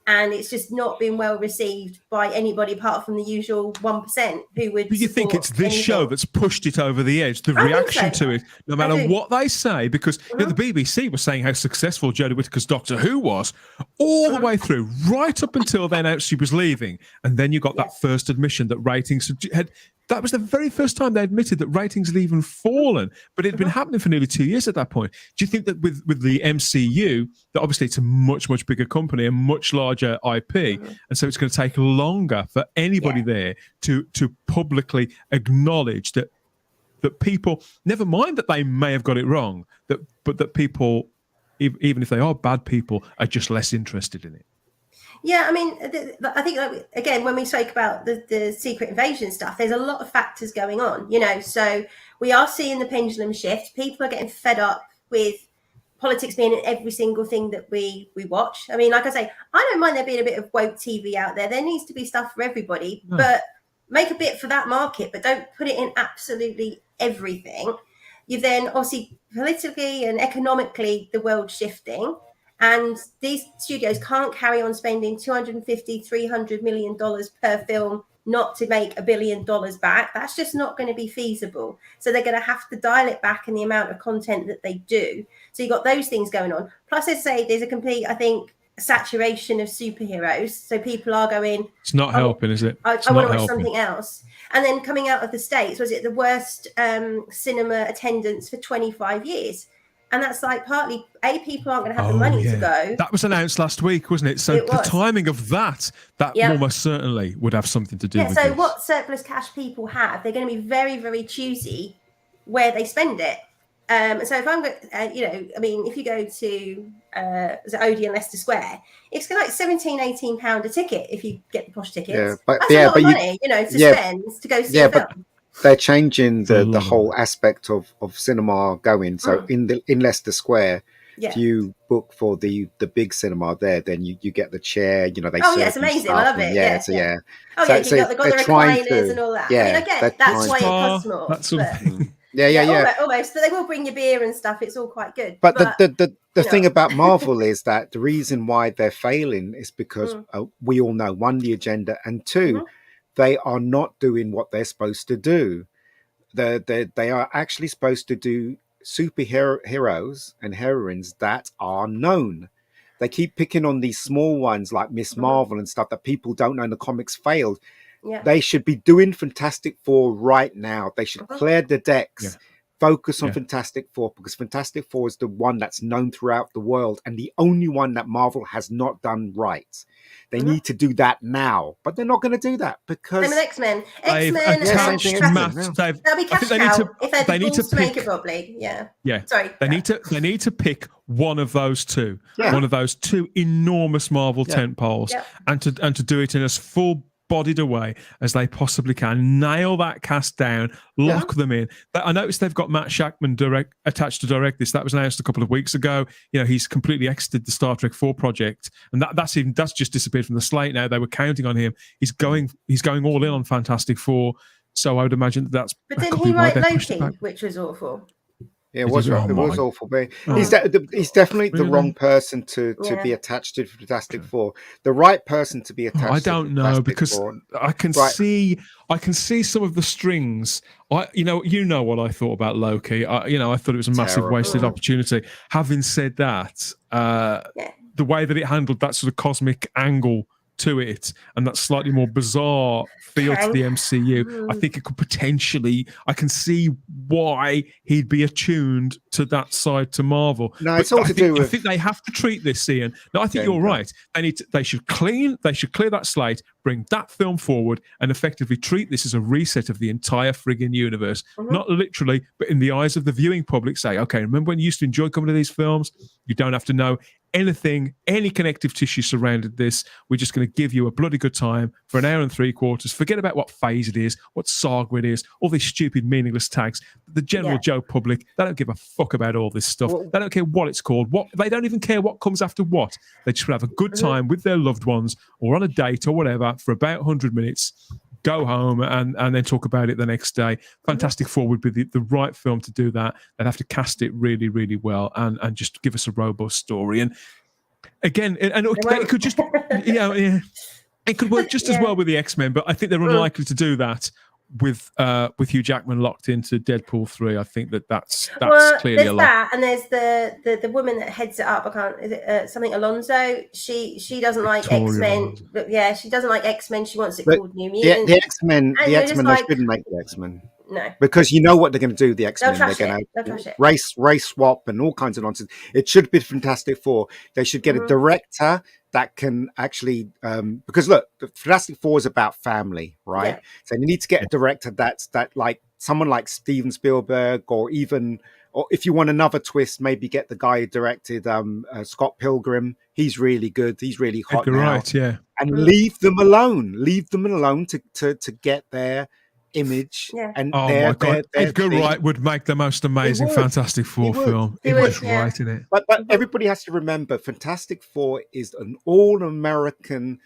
and it's just not been well received by anybody apart from the usual 1% who would. But you think it's this show that's pushed it over the edge? The reaction to it, no matter what they say, because the BBC was saying how successful Jodie Whittaker's Doctor Who was all the way through, right up until they announced she was leaving, and then you got that first admission that ratings had. That was the very first time they admitted that ratings had even fallen, but it had been happening for nearly 2 years at that point. Do you think that with the MCU, that obviously it's a much, much bigger company, a much larger IP, and so it's going to take longer for anybody there to publicly acknowledge that people, never mind that they may have got it wrong, but that people, even if they are bad people, are just less interested in it? Yeah, I mean, I think, again, when we spoke about the Secret Invasion stuff, there's a lot of factors going on, so we are seeing the pendulum shift. People are getting fed up with politics being in every single thing that we watch. I mean, like I say, I don't mind there being a bit of woke TV out there. There needs to be stuff for everybody, but make a bit for that market, but don't put it in absolutely everything. You've then, obviously, politically and economically, the world's shifting. And these studios can't carry on spending $250-300 million per film not to make $1 billion back. That's just not going to be feasible. So they're going to have to dial it back in the amount of content that they do. So you've got those things going on. Plus, as I say, there's a complete, I think, saturation of superheroes. So people are going... It's not helping, is it? I want to watch something else. And then coming out of the States, was it the worst cinema attendance for 25 years? And that's like partly, people aren't going to have the money to go. That was announced last week, wasn't it? So the timing of that almost certainly would have something to do with it. So what surplus cash people have, they're going to be very, very choosy where they spend it. So if I'm going, if you go to Odeon Leicester Square, it's like £17-18 a ticket if you get the posh tickets. That's a lot of money, to spend to go see a film. They're changing the whole aspect of cinema going. So in Leicester Square, if you book for the big cinema there, then you get the chair. You know, they Oh yeah, it's amazing. I love it. Yeah, so yeah. Oh yeah, you got the recliners and all that. I mean, I get that's why it costs more. That sort of thing. Almost. But they will bring you beer and stuff. It's all quite good. But the thing about Marvel is that the reason why they're failing is because we all know, one, the agenda, and two, they are not doing what they're supposed to do. They are actually supposed to do superheroes and heroines that are known. They keep picking on these small ones like Miss Marvel and stuff that people don't know, and the comics failed. Yeah. They should be doing Fantastic Four right now. They should clear the decks, focus on Fantastic Four, because Fantastic Four is the one that's known throughout the world and the only one that Marvel has not done right. They need to do that now, but they're not going to do that because X-Men. They'll be cash cow if they need to pick probably. Yeah. Sorry. They need to pick one of those two, one of those two enormous Marvel tent poles, and to do it in as full-bodied a way as they possibly can. Nail that cast down, lock them in. I noticed they've got Matt Shakman attached to direct this. That was announced a couple of weeks ago. You know, he's completely exited the Star Trek 4 project, and that's just disappeared from the slate now. They were counting on him. He's going all in on Fantastic Four. So I would imagine that's. But didn't he write Loki, which was awful? Yeah, it was awful. But he's definitely the wrong person to be attached to Fantastic Four. The right person to be attached. I don't know, because I can see some of the strings. You know what I thought about Loki. I thought it was a massive wasted opportunity. Having said that, the way that it handled that sort of cosmic angle to it and that slightly more bizarre feel to the MCU, I think it could potentially, I can see why he'd be attuned to that side to Marvel. No, it's all to do with. I think they have to treat this, Ian. No, I think you're right. They should clear that slate, bring that film forward, and effectively treat this as a reset of the entire frigging universe. Not literally, but in the eyes of the viewing public, say, okay, remember when you used to enjoy coming to these films? You don't have to know anything, any connective tissue surrounded this. We're just going to give you a bloody good time for an hour and 3/4. Forget about what phase it is, what saga it is, all these stupid, meaningless tags. The general Joe public, they don't give a fuck about all this stuff. They don't care what it's called. They don't even care what comes after what. They just want to have a good time with their loved ones or on a date or whatever for about 100 minutes. Go home and then talk about it the next day. Fantastic Four would be the right film to do that. They'd have to cast it really, really well and just give us a robust story. And again, it could just, it could work just as well with the X-Men, but I think they're unlikely to do that with Hugh Jackman locked into Deadpool 3. I think that's clearly a lot. That, and there's the woman that heads it up. Is it something Alonso? She doesn't like X-Men. She doesn't like X-Men. She wants it called New Mutants. The X-Men. They shouldn't make the X-Men. No, because you know what they're going to do. The X-Men, they're going to race swap and all kinds of nonsense. It should be Fantastic Four. They should get a director that can actually, because look, the Fantastic Four is about family, right? Yeah. So you need to get a director that like someone like Steven Spielberg, or if you want another twist, maybe get the guy who directed Scott Pilgrim. He's really good. He's really hot now. Right, yeah. And leave them alone. Leave them alone to get their image. Yeah. And my God, Edgar Wright would make the most amazing Fantastic Four film. He was right in it. But everybody has to remember, Fantastic Four is an all-American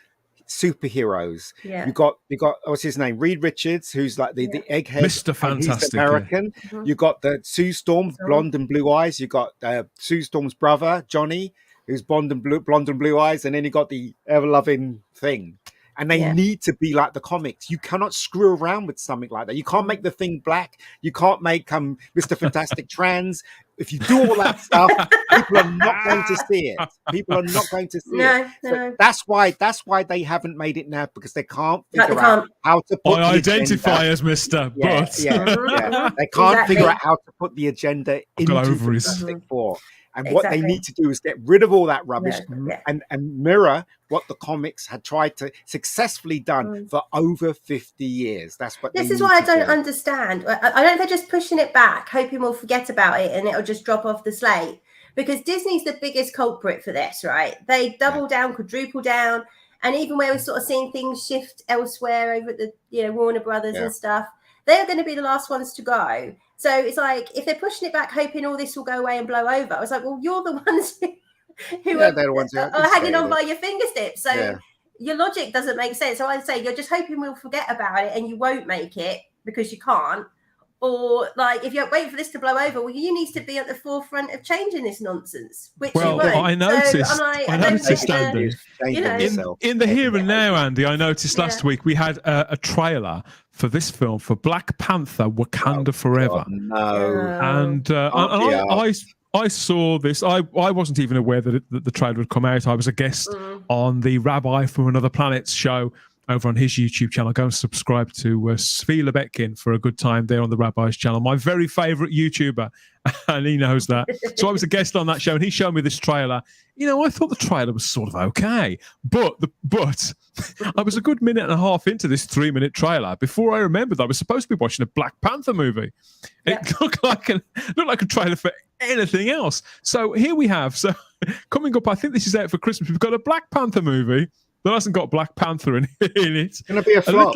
superheroes. Yeah. You got what's his name? Reed Richards, who's like the egghead, Mr. Fantastic. He's American. Yeah. You got the Sue Storm, blonde and blue eyes. You got Sue Storm's brother Johnny, who's blonde and blue eyes, and then you got the ever-loving Thing. And they need to be like the comics. You cannot screw around with something like that. You can't make the Thing black. You can't make Mr. Fantastic trans. If you do all that stuff, people are not going to see it. People are not going to see it. So that's why they haven't made it now, because they can't figure out how to put. I identify as Mr. But they can't figure out how to put the agenda into Fantastic Four. And what they need to do is get rid of all that rubbish and mirror what the comics had tried to successfully done for over 50 years. That's what this is why I don't understand. I don't know if they're just pushing it back, hoping we'll forget about it and it'll just drop off the slate. Because Disney's the biggest culprit for this, right? They double down, quadruple down, and even where we're sort of seeing things shift elsewhere over at the Warner Brothers and stuff. they're going to be the last ones to go. So it's like, if they're pushing it back, hoping all this will go away and blow over, I was like, well, you're the ones who they're the ones who are hanging on by your fingertips. So your logic doesn't make sense. So I'd say you're just hoping we'll forget about it and you won't make it because you can't. Or like, if you're waiting for this to blow over, well, you need to be at the forefront of changing this nonsense. Which you won't. I noticed. So I noticed, Andy. In the here and now, Andy, I noticed last week we had a trailer for this film for Black Panther: Wakanda Forever. And I saw this. I wasn't even aware that the trailer had come out. I was a guest on the Rabbi from Another Planet's show over on his YouTube channel. Go and subscribe to Svi Lebetkin for a good time there on the Rabbi's channel. My very favourite YouTuber, and he knows that. So I was a guest on that show, and he showed me this trailer. You know, I thought the trailer was sort of okay, but I was a good minute and a half into this 3-minute trailer before I remembered I was supposed to be watching a Black Panther movie. It looked like a trailer for anything else. So here we have. So coming up, I think this is out for Christmas. We've got a Black Panther movie that hasn't got Black Panther in it. It's going to be a flop.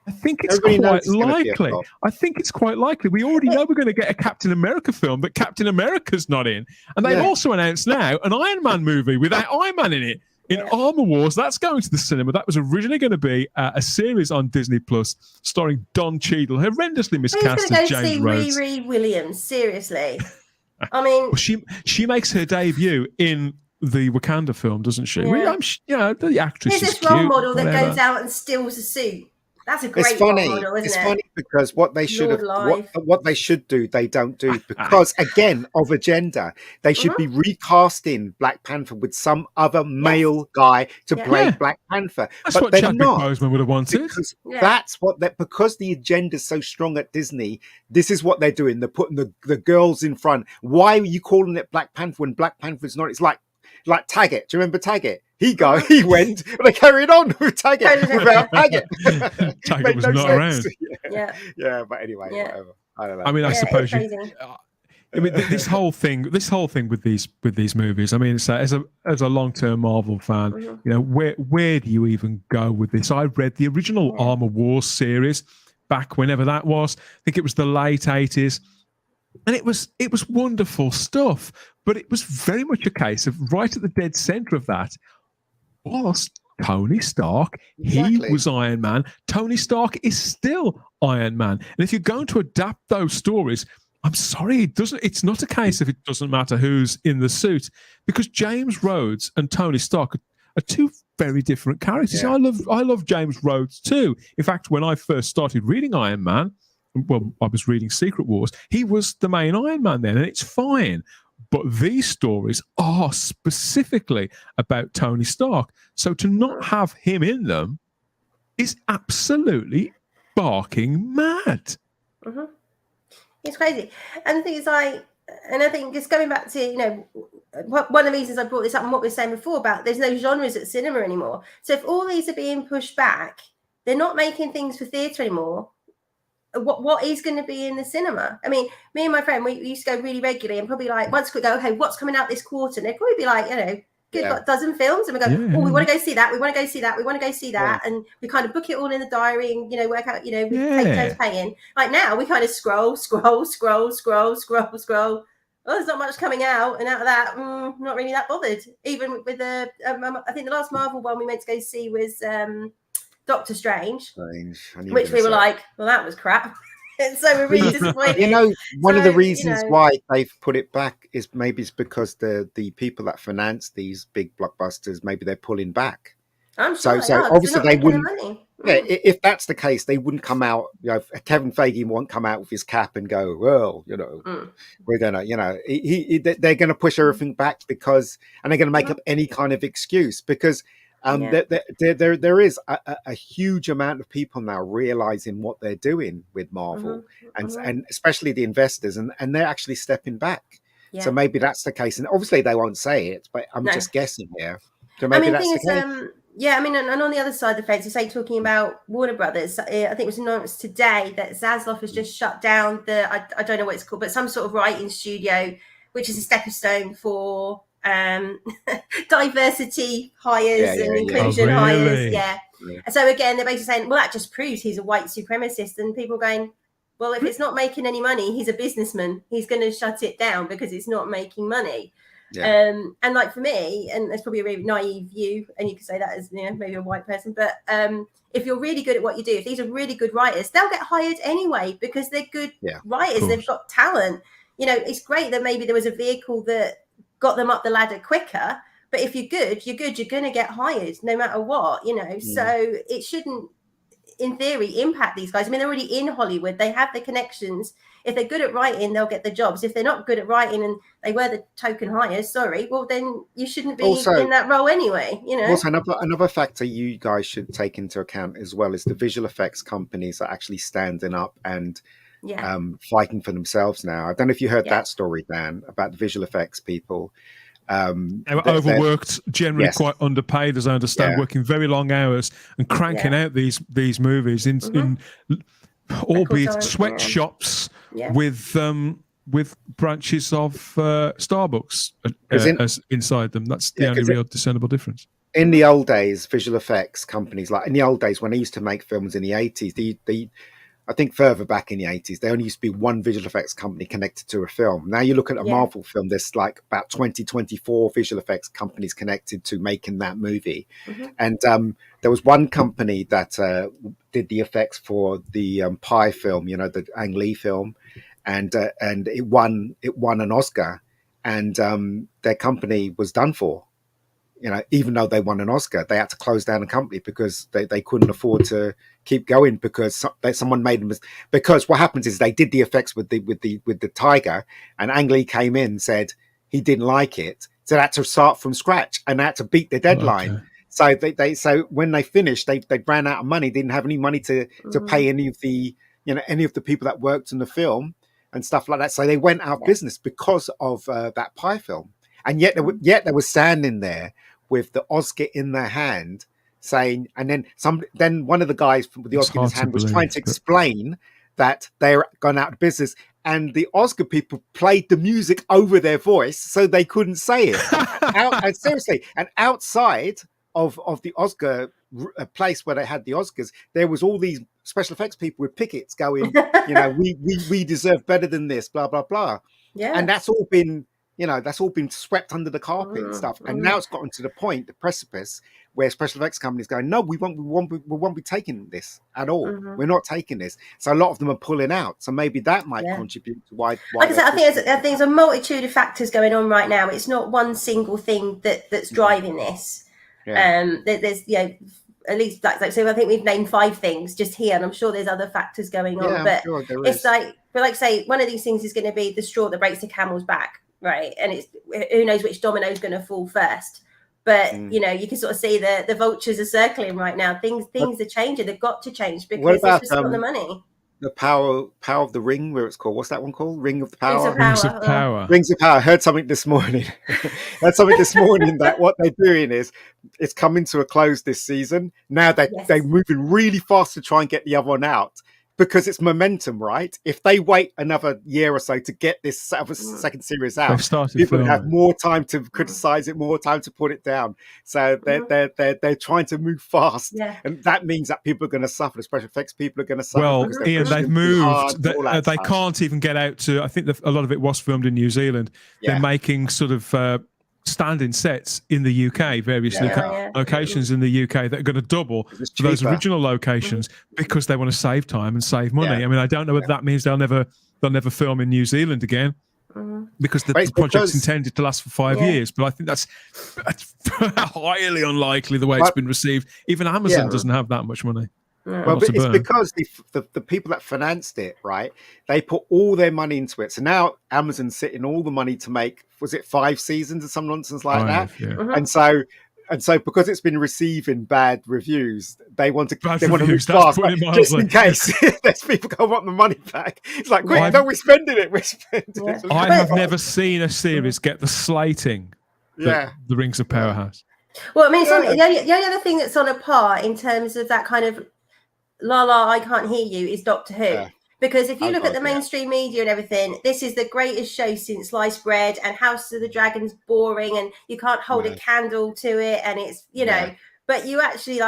I think it's quite likely. I think it's quite likely. We already know we're going to get a Captain America film, but Captain America's not in. And they've also announced now an Iron Man movie without Iron Man in it. In Armor Wars, that's going to the cinema. That was originally going to be a series on Disney Plus starring Don Cheadle, horrendously miscast as James Rhodes. Riri Williams, seriously. I mean, well, she makes her debut in the Wakanda film, doesn't she? The actress is this cute. role model that goes out and steals a suit. That's a great role model, isn't it? It's funny because what they should what they should do, they don't do, because again of agenda. They should be recasting Black Panther with some other male guy to play Black Panther. That's what Chadwick Boseman would have wanted. Because the agenda's so strong at Disney, this is what they're doing. They're putting the girls in front. Why are you calling it Black Panther when Black Panther's not? It's like Taggart. Do you remember Taggart? He went, but they carried on with Taggart without Taggart. Taggart was not around. Yeah, but anyway, whatever. I don't know. I mean, I suppose this whole thing with these movies. I mean, it's, as a long-term Marvel fan, you know, where do you even go with this? I read the original Armor Wars series back whenever that was. I think it was the late 80s. And it was wonderful stuff, but it was very much a case of right at the dead center of that was Tony Stark. Exactly. He was Iron Man. Tony Stark is still Iron Man. And if you're going to adapt those stories, I'm sorry, it's not a case of it doesn't matter who's in the suit, because James Rhodes and Tony Stark are two very different characters. Yeah. I love James Rhodes too. In fact, when I first started reading Iron Man, well, I was reading Secret Wars, he was the main Iron Man then, and it's fine. But these stories are specifically about Tony Stark. So to not have him in them is absolutely barking mad. Mm-hmm. It's crazy. And the thing is, I think just going back to, you know, one of the reasons I brought this up and what we were saying before about there's no genres at cinema anymore. So if all these are being pushed back, they're not making things for theatre anymore. What is going to be in the cinema? I mean, me and my friend, we used to go really regularly and probably like once we go, okay, what's coming out this quarter? And they'd probably be like, you know, got a dozen films, and we go, we want to go see that, we want to go see that, we want to go see that, and we kind of book it all in the diary and, you know, work out, you know, we take turns paying. Like now we kind of scroll. Oh, there's not much coming out, and out of that, not really that bothered. Even with the, I think the last Marvel one we meant to go see was Doctor Strange. Which we were like, well, that was crap. And so we're really disappointed. You know, one of the reasons why they've put it back is maybe it's because the people that finance these big blockbusters, maybe they're pulling back. I'm sure so obviously they wouldn't. Yeah, if that's the case, they wouldn't come out. You know, Kevin Feige won't come out with his cap and go, well, you know, we're gonna, you know, they're gonna push everything back because, and they're gonna make up any kind of excuse because. There is a huge amount of people now realizing what they're doing with Marvel, and especially the investors, and they're actually stepping back. Yeah. So maybe that's the case, and obviously they won't say it, but I'm just guessing here. So maybe that's the case. Yeah, I mean, and on the other side of the fence, you say talking about Warner Brothers. I think it was announced today that Zaslav has just shut down I don't know what it's called, but some sort of writing studio, which is a stepping stone for diversity hires and inclusion hires. Yeah. And so again, they're basically saying, well, that just proves he's a white supremacist. And people going, well, if it's not making any money, he's a businessman. He's going to shut it down because it's not making money. Yeah. And like for me, and there's probably a really naive view, and you could say that as maybe a white person, but if you're really good at what you do, if these are really good writers, they'll get hired anyway because they're good writers. They've got talent. It's great that maybe there was a vehicle that got them up the ladder quicker. But if you're good, you're going to get hired no matter what, So it shouldn't, in theory, impact these guys. I mean, they're already in Hollywood. They have the connections. If they're good at writing, they'll get the jobs. If they're not good at writing and they were the token hires, well, then you shouldn't be in that role anyway, Also, another factor you guys should take into account as well is the visual effects companies are actually standing up and fighting for themselves now. I don't know if you heard that story, Dan, about the visual effects people. They were overworked, generally quite underpaid, as I understand, working very long hours and cranking out these movies in albeit sweatshops with branches of Starbucks as inside them. That's the only real discernible difference. In the old days, visual effects companies, like in the old days when they used to make films in the 80s, I think further back in the 80s, there only used to be one visual effects company connected to a film. Now you look at a Marvel film, there's like about 24 visual effects companies connected to making that movie. And there was one company that did the effects for the Pi film, the Ang Lee film, and it won an Oscar, and their company was done for. Even though they won an Oscar, they had to close down the company because they couldn't afford to keep going because someone made them. Because what happens is they did the effects with the tiger, and Ang Lee came in and said he didn't like it, so they had to start from scratch and they had to beat the deadline. Okay. So when they finished, they ran out of money. Didn't have any money to pay any of the people that worked in the film and stuff like that. So they went out of business because of that Pi film. And yet they were standing there with the Oscar in their hand, saying, and then one of the guys with the Oscar in his hand was trying to explain that they're gone out of business, and the Oscar people played the music over their voice so they couldn't say it. And seriously, and outside of the Oscar place where they had the Oscars, there was all these special effects people with pickets going, we deserve better than this, blah blah blah. Yeah, and that's all been. That's all been swept under the carpet and stuff. And now it's gotten to the point, the precipice, where special effects companies going, no, we won't be taking this at all. We're not taking this. So a lot of them are pulling out. So maybe that might contribute to why. Like I said, I think there's a multitude of factors going on right now. It's not one single thing that's driving this. Yeah. There's at least so I think we've named 5 things just here, and I'm sure there's other factors going on. But sure it's like say one of these things is going to be the straw that breaks the camel's back. Right, and it's who knows which domino is going to fall first, but you can sort of see the vultures are circling right now. Things are changing. They've got to change because it's just on the money. The power of the ring, where it's called. What's that one called? Ring of the Power. Rings of Power. Rings of Power. I heard something this morning. That what they're doing is it's coming to a close this season. Now they're moving really fast to try and get the other one out. Because it's momentum, right? If they wait another year or so to get this second series out, people have more time to criticize it, more time to put it down. So they're trying to move fast, and that means that people are going to suffer. The special effects people are going to suffer. Well, Ian, they've moved. They can't even get out to. I think a lot of it was filmed in New Zealand. Yeah. They're making sort of standing sets in the UK, various locations in the UK that are going to double for those original locations because they want to save time and save money. I mean, I don't know whether that means they'll never film in New Zealand again because the project's intended to last for 5 years. But I think that's highly unlikely the way it's been received. Even Amazon doesn't have that much money. Well, but it's because the people that financed it, right? They put all their money into it. So now Amazon's sitting all the money to make, was it 5 seasons or some nonsense like that? Yeah. And so because it's been receiving bad reviews, they want to move fast, just in case there's people who want the money back. It's like, quick, we're spending it. We're spending it. I have never seen a series get the slating that the Rings of Power has. Well, I mean, the only other thing that's on a par in terms of that kind of I can't hear you is Doctor Who. Yeah. Because if you look at the mainstream media and everything, this is the greatest show since sliced bread, and House of the Dragon's boring and you can't hold a candle to it, and it's, but you actually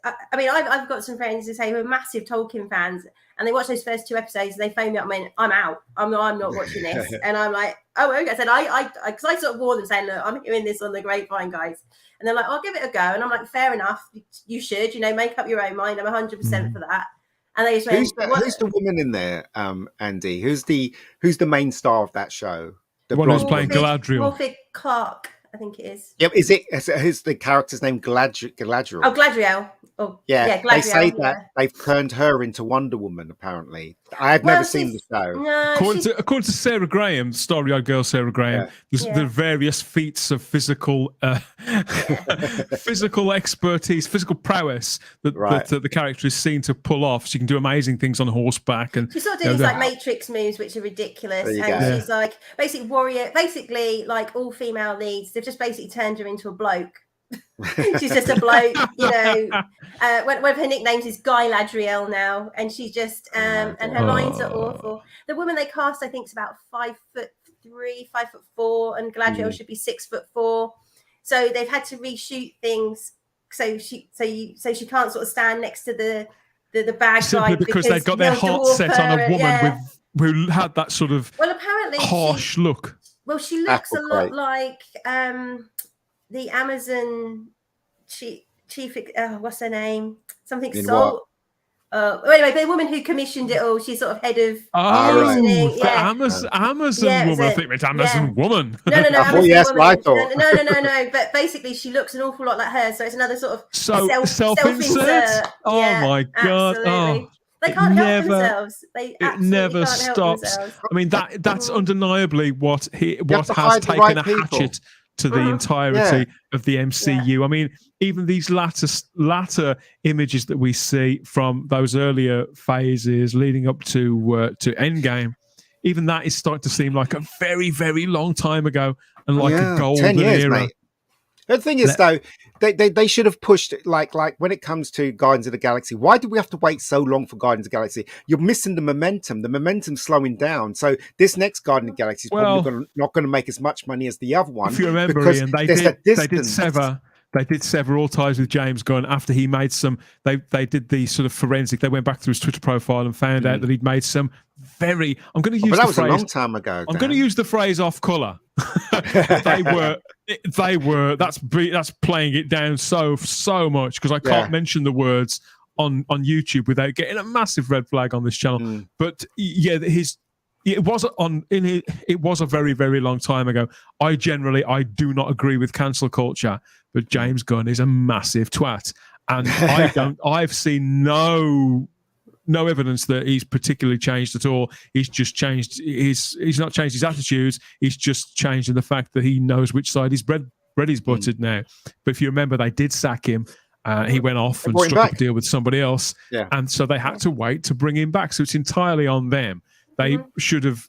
I mean, I've got some friends who say who are massive Tolkien fans, and they watch those first 2 episodes, and they phone me up, and I'm out. I'm not watching this. And I'm like, oh, okay. I said, because I sort of warned them, saying, look, I'm hearing this on the grapevine, guys. And they're like, I'll give it a go. And I'm like, fair enough. You should, make up your own mind. I'm 100% for that. And they just went, who's the woman in there, Andy? Who's the main star of that show? The one who's playing Galadriel. Morphic Clark, I think it is. Yep. Is the character's name Galadriel? Oh, Galadriel. Oh, yeah. Galadriel, they say that they've turned her into Wonder Woman. Apparently, I've never seen the show. No, according to Sarah Graham, starry-eyed girl Sarah Graham, the various feats of physical physical expertise, physical prowess that the character is seen to pull off. She can do amazing things on horseback, and she's sort of doing these like Matrix moves, which are ridiculous. And she's like basically warrior, basically like all female leads. They've just basically turned her into a bloke. She's just a bloke, one of her nicknames is Guy Ladriel now, and she's just and her lines are awful. The woman they cast, I think, is about 5'3", 5'4", and Galadriel should be 6'4". So they've had to reshoot things so she can't sort of stand next to the bad simply guy because they've got their heart set on a woman who had that sort of apparently harsh look. Well, she looks a lot like the Amazon chief, what's her name? Something Salt. Anyway, the woman who commissioned it all, she's sort of head of commissioning. Amazon woman. I think it's Amazon woman. No. Yes, I thought. No. But basically, she looks an awful lot like her. So it's another sort of self-insert. Oh my god! Absolutely. They can't help themselves. It never stops. I mean, that's undeniably what has taken a hatchet to the entirety of the MCU. Yeah. I mean, even these latter images that we see from those earlier phases leading up to Endgame, even that is starting to seem like a very, very long time ago and like a golden 10 years, era. Mate. The thing is, though, they should have pushed like when it comes to Guardians of the Galaxy. Why do we have to wait so long for Guardians of the Galaxy? You're missing the momentum. The momentum's slowing down. So this next Guardian of the Galaxy is probably not going to make as much money as the other one. If you remember, Ian, they did sever all ties with James Gunn after he made some. They did the sort of forensic. They went back through his Twitter profile and found out that he'd made some very. I'm going to use. But that was phrase, a long time ago. I'm going to use the phrase off color. They were. That's playing it down so much because I can't mention the words on YouTube without getting a massive red flag on this channel. But it was a very, very long time ago. I do not agree with cancel culture, but James Gunn is a massive twat, and I've seen no evidence that he's particularly changed at all. He's just changed. He's not changed his attitudes. He's just changed in the fact that he knows which side his bread is buttered now. But if you remember, they did sack him. He went off and struck a deal with somebody else, and so they had to wait to bring him back. So it's entirely on them. They should have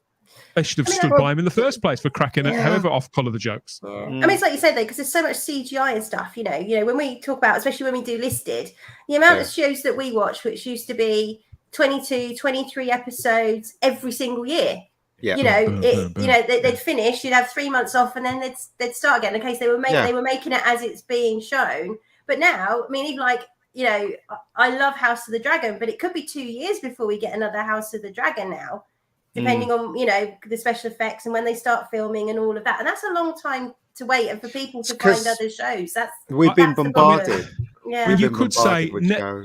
stood by him in the first place for cracking it, however off-color the jokes. I mean, it's like you said, though, because there's so much CGI and stuff, you know, when we talk about, especially when we do listed, the amount of shows that we watch, which used to be 22, 23 episodes every single year. Yeah. They'd finish, you'd have 3 months off, and then they'd start again in case they were making it as it's being shown. But now, I mean, even like, I love House of the Dragon, but it could be 2 years before we get another House of the Dragon now, depending on, the special effects and when they start filming and all of that. And that's a long time to wait and for people to find other shows. We've been bombarded. Yeah. You could say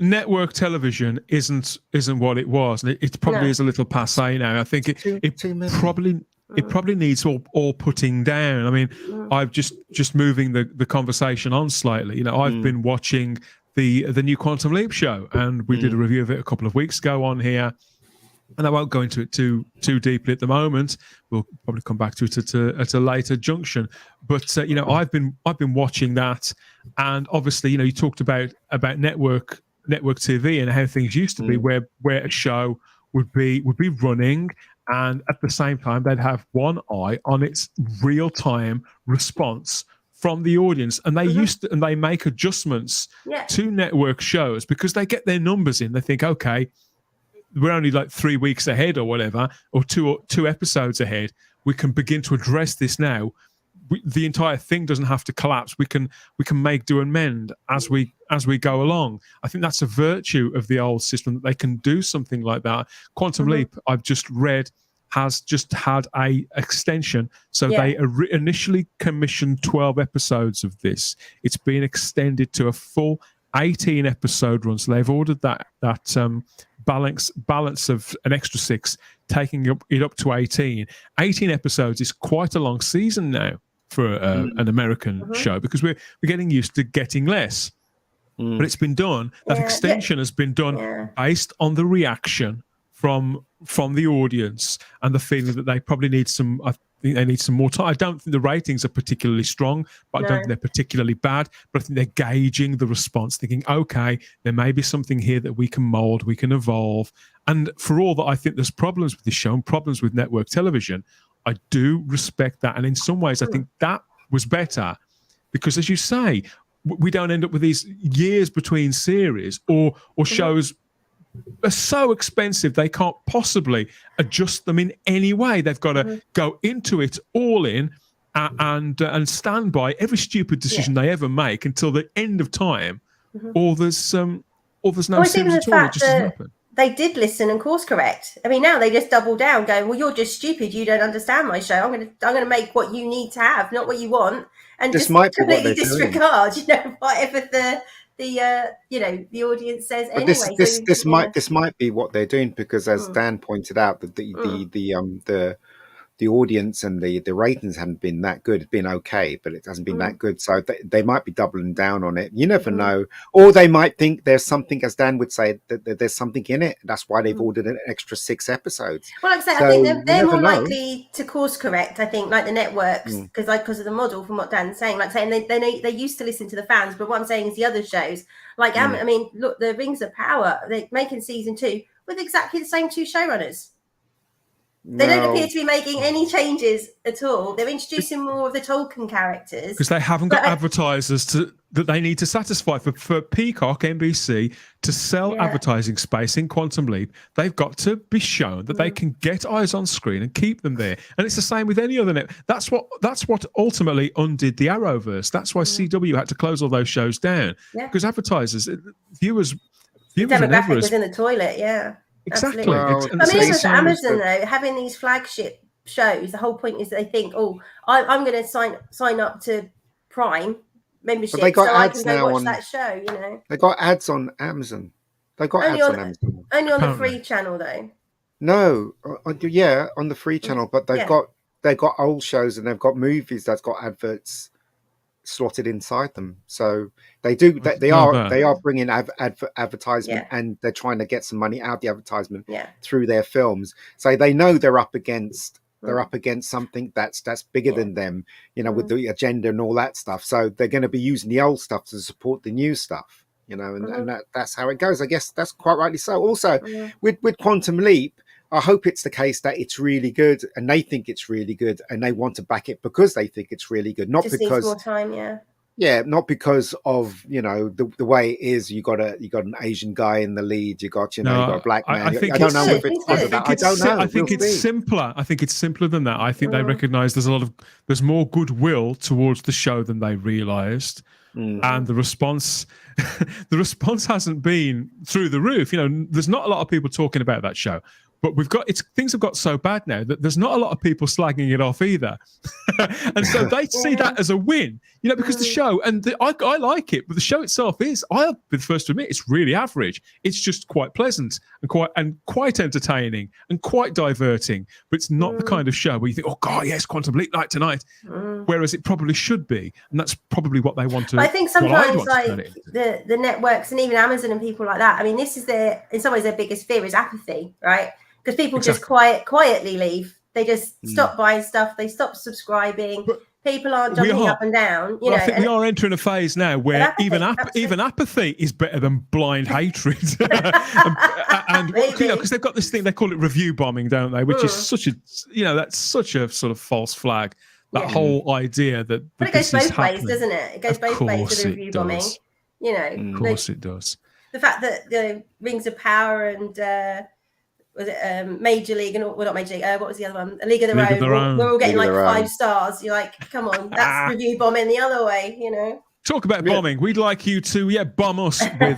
network television isn't what it was. And it probably is a little passé now. I think it probably needs all putting down. I mean, I've just moving the conversation on slightly. I've been watching the new Quantum Leap show, and we did a review of it a couple of weeks ago on here. And I won't go into it too deeply at the moment. We'll probably come back to it at a later junction. But I've been watching that, and obviously, you talked about network TV and how things used to be, where a show would be running, and at the same time they'd have one eye on its real time response from the audience, and they make adjustments to network shows because they get their numbers in. They think, okay, we're only like 3 weeks ahead or whatever, or two episodes ahead. We can begin to address this now. the entire thing doesn't have to collapse. We can make do and mend as we go along. I think that's a virtue of the old system, that they can do something like that. Quantum Leap, I've just read, has just had a extension. So they initially commissioned 12 episodes of this. It's been extended to a full 18 episode run. So they've ordered that balance of an extra 6, taking it up to 18. 18 episodes is quite a long season now for an American show, because we're getting used to getting less. But it's been done. That extension has been done based on the reaction from the audience and the feeling that they probably need some. I think they need some more time. I don't think the ratings are particularly strong, but I don't think they're particularly bad. But I think they're gauging the response, thinking, okay, there may be something here that we can mold, we can evolve. And for all that I think there's problems with this show and problems with network television, I do respect that. And in some ways, I think that was better, because, as you say, we don't end up with these years between series, or shows are so expensive they can't possibly adjust them in any way. They've got to go into it all in and stand by every stupid decision they ever make until the end of time, or there's no series at all. It just doesn't happen. They did listen and course correct. I mean, now they just double down, going, "Well, you're just stupid. You don't understand my show. I'm gonna make what you need to have, not what you want, and this just completely disregard, whatever the audience says." But anyway, this might be what they're doing, because, as Dan pointed out, that the audience and the ratings haven't been that good. It's been okay, but it hasn't been that good. So they might be doubling down on it. You never know. Or they might think there's something, as Dan would say, that there's something in it. That's why they've ordered an extra 6 episodes. Well, like I say, I think they're more likely to course correct, I think, like the networks, because of the model, from what Dan's saying. Like saying they used to listen to the fans, but what I'm saying is the other shows, like, I mean, look, the Rings of Power, they're making season 2 with exactly the same 2 showrunners. They don't appear to be making any changes at all. They're introducing more of the Tolkien characters. Because they haven't got advertisers that they need to satisfy. For Peacock, NBC, to sell advertising space in Quantum Leap, they've got to be shown that they can get eyes on screen and keep them there. And it's the same with any other net. That's what ultimately undid the Arrowverse. That's why CW had to close all those shows down. Yeah. Because advertisers, viewers the demographic was in the toilet, Exactly. Well, I mean, with Amazon though, having these flagship shows, the whole point is that they think, I'm going to sign up to Prime membership, but they got so ads I can go now watch that show. They got ads on Amazon. They got ads on Amazon. Only on the free channel though. No, on the free channel, but they've got old shows and they've got movies that's got adverts slotted inside them. So they are bringing advertisement, and they're trying to get some money out of the advertisement through their films. So they know they're up against something that's bigger than them, with the agenda and all that stuff. So they're going to be using the old stuff to support the new stuff, and that's how it goes. I guess that's quite rightly so. Also, with Quantum Leap, I hope it's the case that it's really good, and they think it's really good, and they want to back it because they think it's really good, not just because needs more time, not because of the way it is. You got an Asian guy in the lead. You got you got a black man. I don't know if it's because of that. I don't know. I think it's simpler. I think it's simpler than that. I think they recognise there's more goodwill towards the show than they realised. And the response hasn't been through the roof. There's not a lot of people talking about that show. But things have got so bad now that there's not a lot of people slagging it off either. And so they see that as a win, because the show, I like it, but the show itself I'll be the first to admit, it's really average. It's just quite pleasant and quite entertaining and quite diverting, but it's not the kind of show where you think, oh God, yes, Quantum Leap night tonight. Whereas it probably should be. And that's probably what they want to. I think sometimes the networks and even Amazon and people like that, I mean, this is in some ways their biggest fear is apathy, right? Because people just quietly leave. They just stop buying stuff. They stop subscribing. People aren't jumping up and down. I think we are entering a phase now where even apathy is better than blind hatred. and because they've got this thing, they call it review bombing, don't they? Which is such a sort of false flag. That whole idea that but it goes both ways, doesn't it? It goes both ways with the review bombing. Of course it does. The fact that the Rings of Power and was it Major League and not Major League? What was the other one? A League of Their League of Own. Their Own. We're all getting League of like Their 5 Own. stars. You're like, come on, that's review bombing the other way, you know. Talk about bombing. We'd like you to bomb us with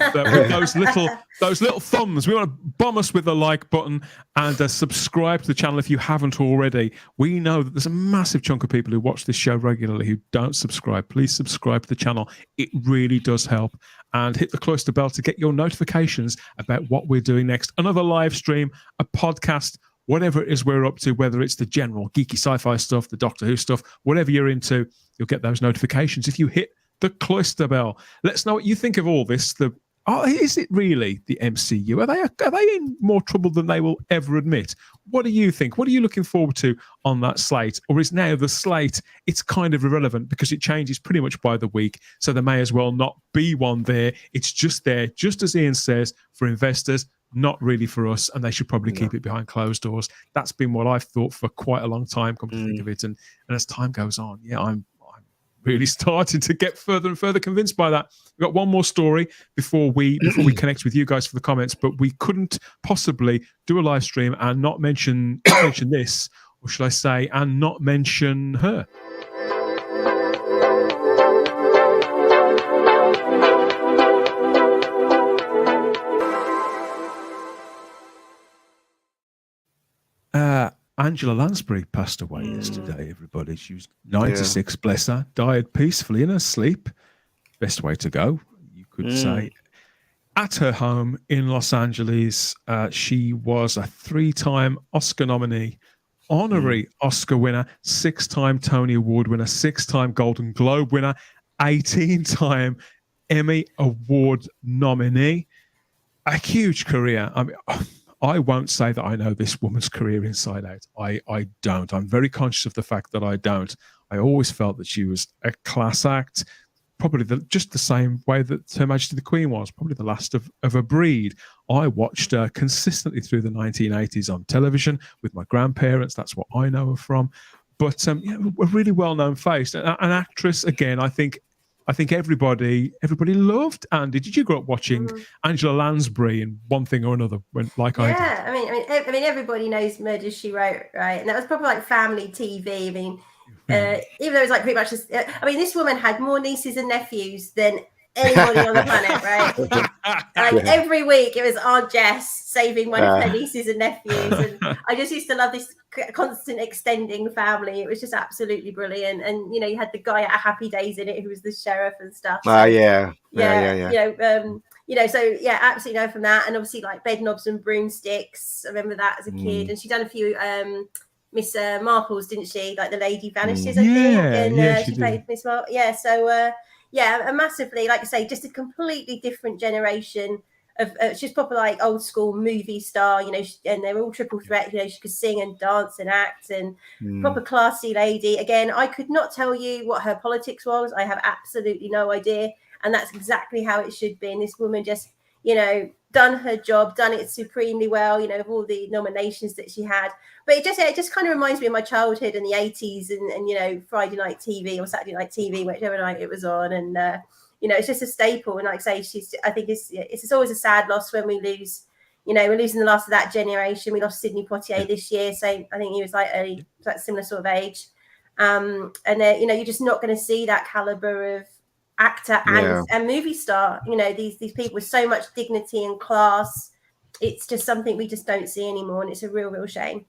those little thumbs. We want to bomb us with the like button and subscribe to the channel if you haven't already. We know that there's a massive chunk of people who watch this show regularly who don't subscribe. Please subscribe to the channel. It really does help. And hit the cloister bell to get your notifications about what we're doing next. Another live stream, a podcast, whatever it is we're up to, whether it's the general geeky sci-fi stuff, the Doctor Who stuff, whatever you're into, you'll get those notifications if you hit the cloister bell. Let us know what you think of all this. Is it really the MCU? Are they in more trouble than they will ever admit? What do you think? What are you looking forward to on that slate? Or is now the slate, it's kind of irrelevant because it changes pretty much by the week, so there may as well not be one there. It's just there, just as Ian says, for investors, not really for us, and they should probably keep it behind closed doors. That's been what I've thought for quite a long time, come to think of it. And as time goes on, I'm really starting to get further and further convinced by that. We've got one more story before we connect with you guys for the comments, but we couldn't possibly do a live stream and not mention this, or should I say, and not mention her. Angela Lansbury passed away yesterday, everybody. She was 96, bless her. Died peacefully in her sleep. Best way to go, you could say. At her home in Los Angeles, she was a 3-time Oscar nominee, honorary Oscar winner, 6-time Tony Award winner, 6-time Golden Globe winner, 18-time Emmy Award nominee. A huge career. I mean, I won't say that I know this woman's career inside out. I don't. I'm very conscious of the fact that I don't. I always felt that she was a class act, probably just the same way that Her Majesty the Queen was, probably the last of a breed. I watched her consistently through the 1980s on television with my grandparents. That's what I know her from. But a really well-known face. An actress, again, I think everybody loved Andy. Did you grow up watching Angela Lansbury in one thing or another? I did? I mean, everybody knows Murder, She Wrote, right? And that was probably like family TV. I mean, even though it was like pretty much just, this woman had more nieces and nephews than anybody on the planet, right? Every week it was Aunt Jess saving one of her nieces and nephews, and I just used to love this constant extending family. It was just absolutely brilliant. And you had the guy at Happy Days in it who was the sheriff and stuff. So, absolutely know from that. And obviously like Bed Knobs and Broomsticks, I remember that as a kid. And she'd done a few Miss Marples, didn't she? Like The Lady Vanishes, I think. And she played Miss Marple. And massively, like I say, just a completely different generation of she's proper like old school movie star, and they're all triple threat. She could sing and dance and act, and proper classy lady. Again, I could not tell you what her politics was. I have absolutely no idea, and that's exactly how it should be. And this woman just, done her job, done it supremely well, of all the nominations that she had. But it just kind of reminds me of my childhood in the 80s and Friday night TV or Saturday night TV, whichever night it was on. And, it's just a staple. And like I say, I think it's always a sad loss when we lose, we're losing the last of that generation. We lost Sidney Poitier this year. So I think he was like similar sort of age. And you're just not going to see that caliber of actor and movie star. These people with so much dignity and class. It's just something we just don't see anymore, and it's a real shame.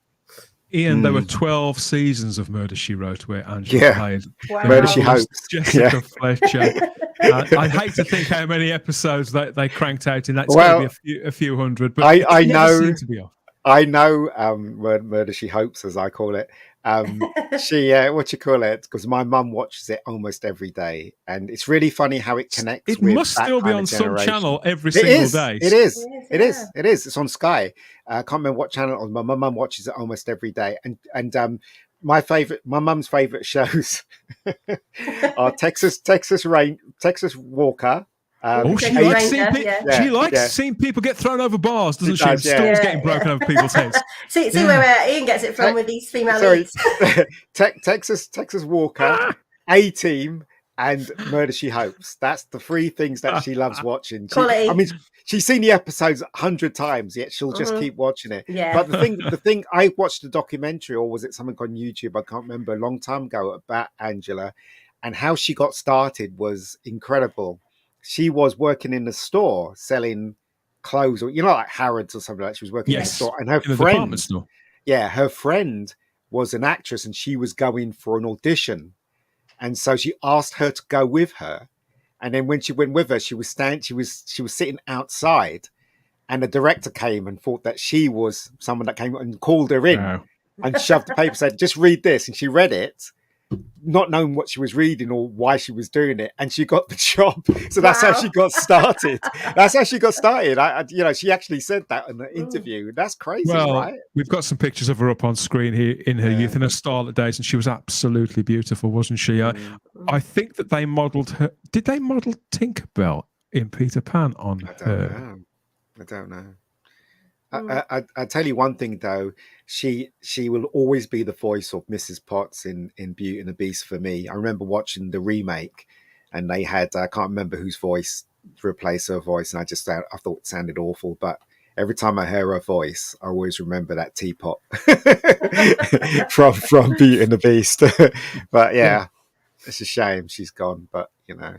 Ian, there were 12 seasons of Murder, She Wrote where Angela played. Wow. Murder, She Hopes. Jessica Fletcher. I hate to think how many episodes they cranked out in that. It's going to be a few hundred, but I know seemed to be off. I know Murder, She Hopes, as I call it. Because my mum watches it almost every day, and it's really funny how it connects. It must still be on some channel every single day. It is. It's on Sky. I can't remember what channel. My mum watches it almost every day, and my mum's favorite shows are Texas Walker. She likes seeing people get thrown over bars, doesn't she? Stools getting broken over people's heads. See where Ian gets it from with these female leads. Texas Walker, A-Team, and Murder She Hopes. That's the three things that she loves watching. Quality. She's seen the episodes 100 times, yet she'll just keep watching it. Yeah. But the thing, I watched a documentary, or was it something on YouTube? I can't remember, a long time ago about Angela, and how she got started was incredible. She was working in a store selling clothes, or like Harrods or something like that. She was working in a store, and her friend, her friend was an actress, and she was going for an audition. And so she asked her to go with her. And then when she went with her, she was sitting outside, and the director came and thought that she was someone that came and called her in and shoved the paper, said, just read this. And she read it, not knowing what she was reading or why she was doing it, and she got the job. So that's how she got started. She actually said that in the interview. That's crazy, right? We've got some pictures of her up on screen here in her youth, in her starlet days, and she was absolutely beautiful, wasn't she? I think that they modelled her. Did they model Tinkerbell in Peter Pan on her? I don't know. I tell you one thing though, she will always be the voice of Mrs. Potts in Beauty and the Beast for me. I remember watching the remake, and they had I can't remember whose voice to replace her voice, and I thought it sounded awful. But every time I hear her voice, I always remember that teapot from Beauty and the Beast. But yeah, it's a shame she's gone. But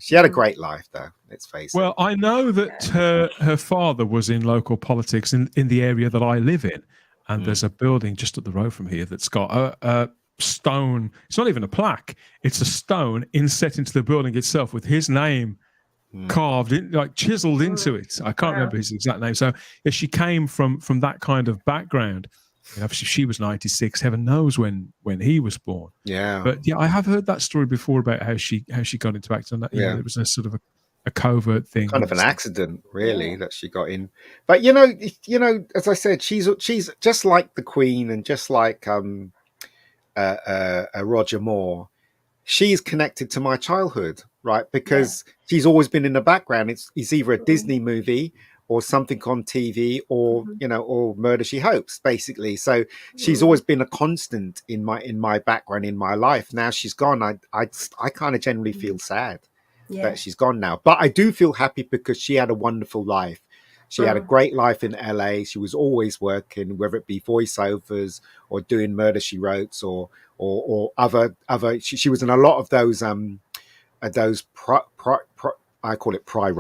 she had a great life though. Let's face it. Well, I know that her father was in local politics in the area that I live in, and there's a building just up the road from here that's got a stone. It's not even a plaque; it's a stone inset into the building itself with his name carved in, like chiseled into it. I can't remember his exact name. So yeah, she came from that kind of background. Obviously, she was 96. Heaven knows when he was born. Yeah, but I have heard that story before about how she got into acting. That it was a sort of a covert thing, kind of an accident, really, that she got in. But as I said, she's just like the Queen, and just like Roger Moore. She's connected to my childhood, right? Because she's always been in the background. It's either a Disney movie or something on TV, or or Murder She Hopes, basically. So she's always been a constant in my background, in my life. Now she's gone. I kind of generally feel sad that she's gone now, but I do feel happy because she had a wonderful life. She had a great life in LA. She was always working, whether it be voiceovers or doing Murder She Wrote or other. She was in a lot of those I call it pro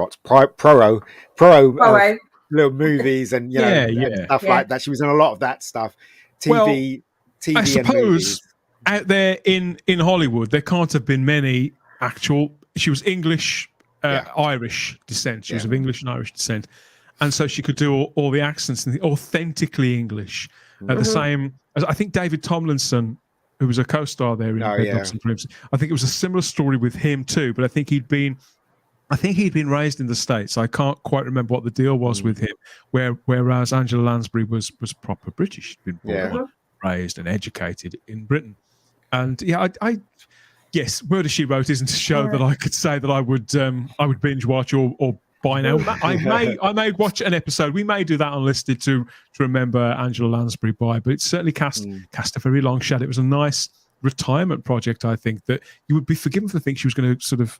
little movies, and and stuff like that. She was in a lot of that stuff. TV I suppose and movies. Out there in Hollywood, there can't have been many actual. She was English, Irish descent. She was of English and Irish descent, and so she could do all the accents and authentically English. The same as I think David Tomlinson, who was a co-star there in Red Dogs and Crimson. I think it was a similar story with him too, but I think he'd been raised in the States. I can't quite remember what the deal was with him. Whereas Angela Lansbury was proper British. She'd been born, raised, and educated in Britain. And yes, Murder She Wrote isn't a show that I could say that I would binge watch or buy now. I may watch an episode. We may do that unlisted to remember Angela Lansbury by, but it certainly cast a very long shadow. It was a nice retirement project. I think that you would be forgiven for thinking she was going to sort of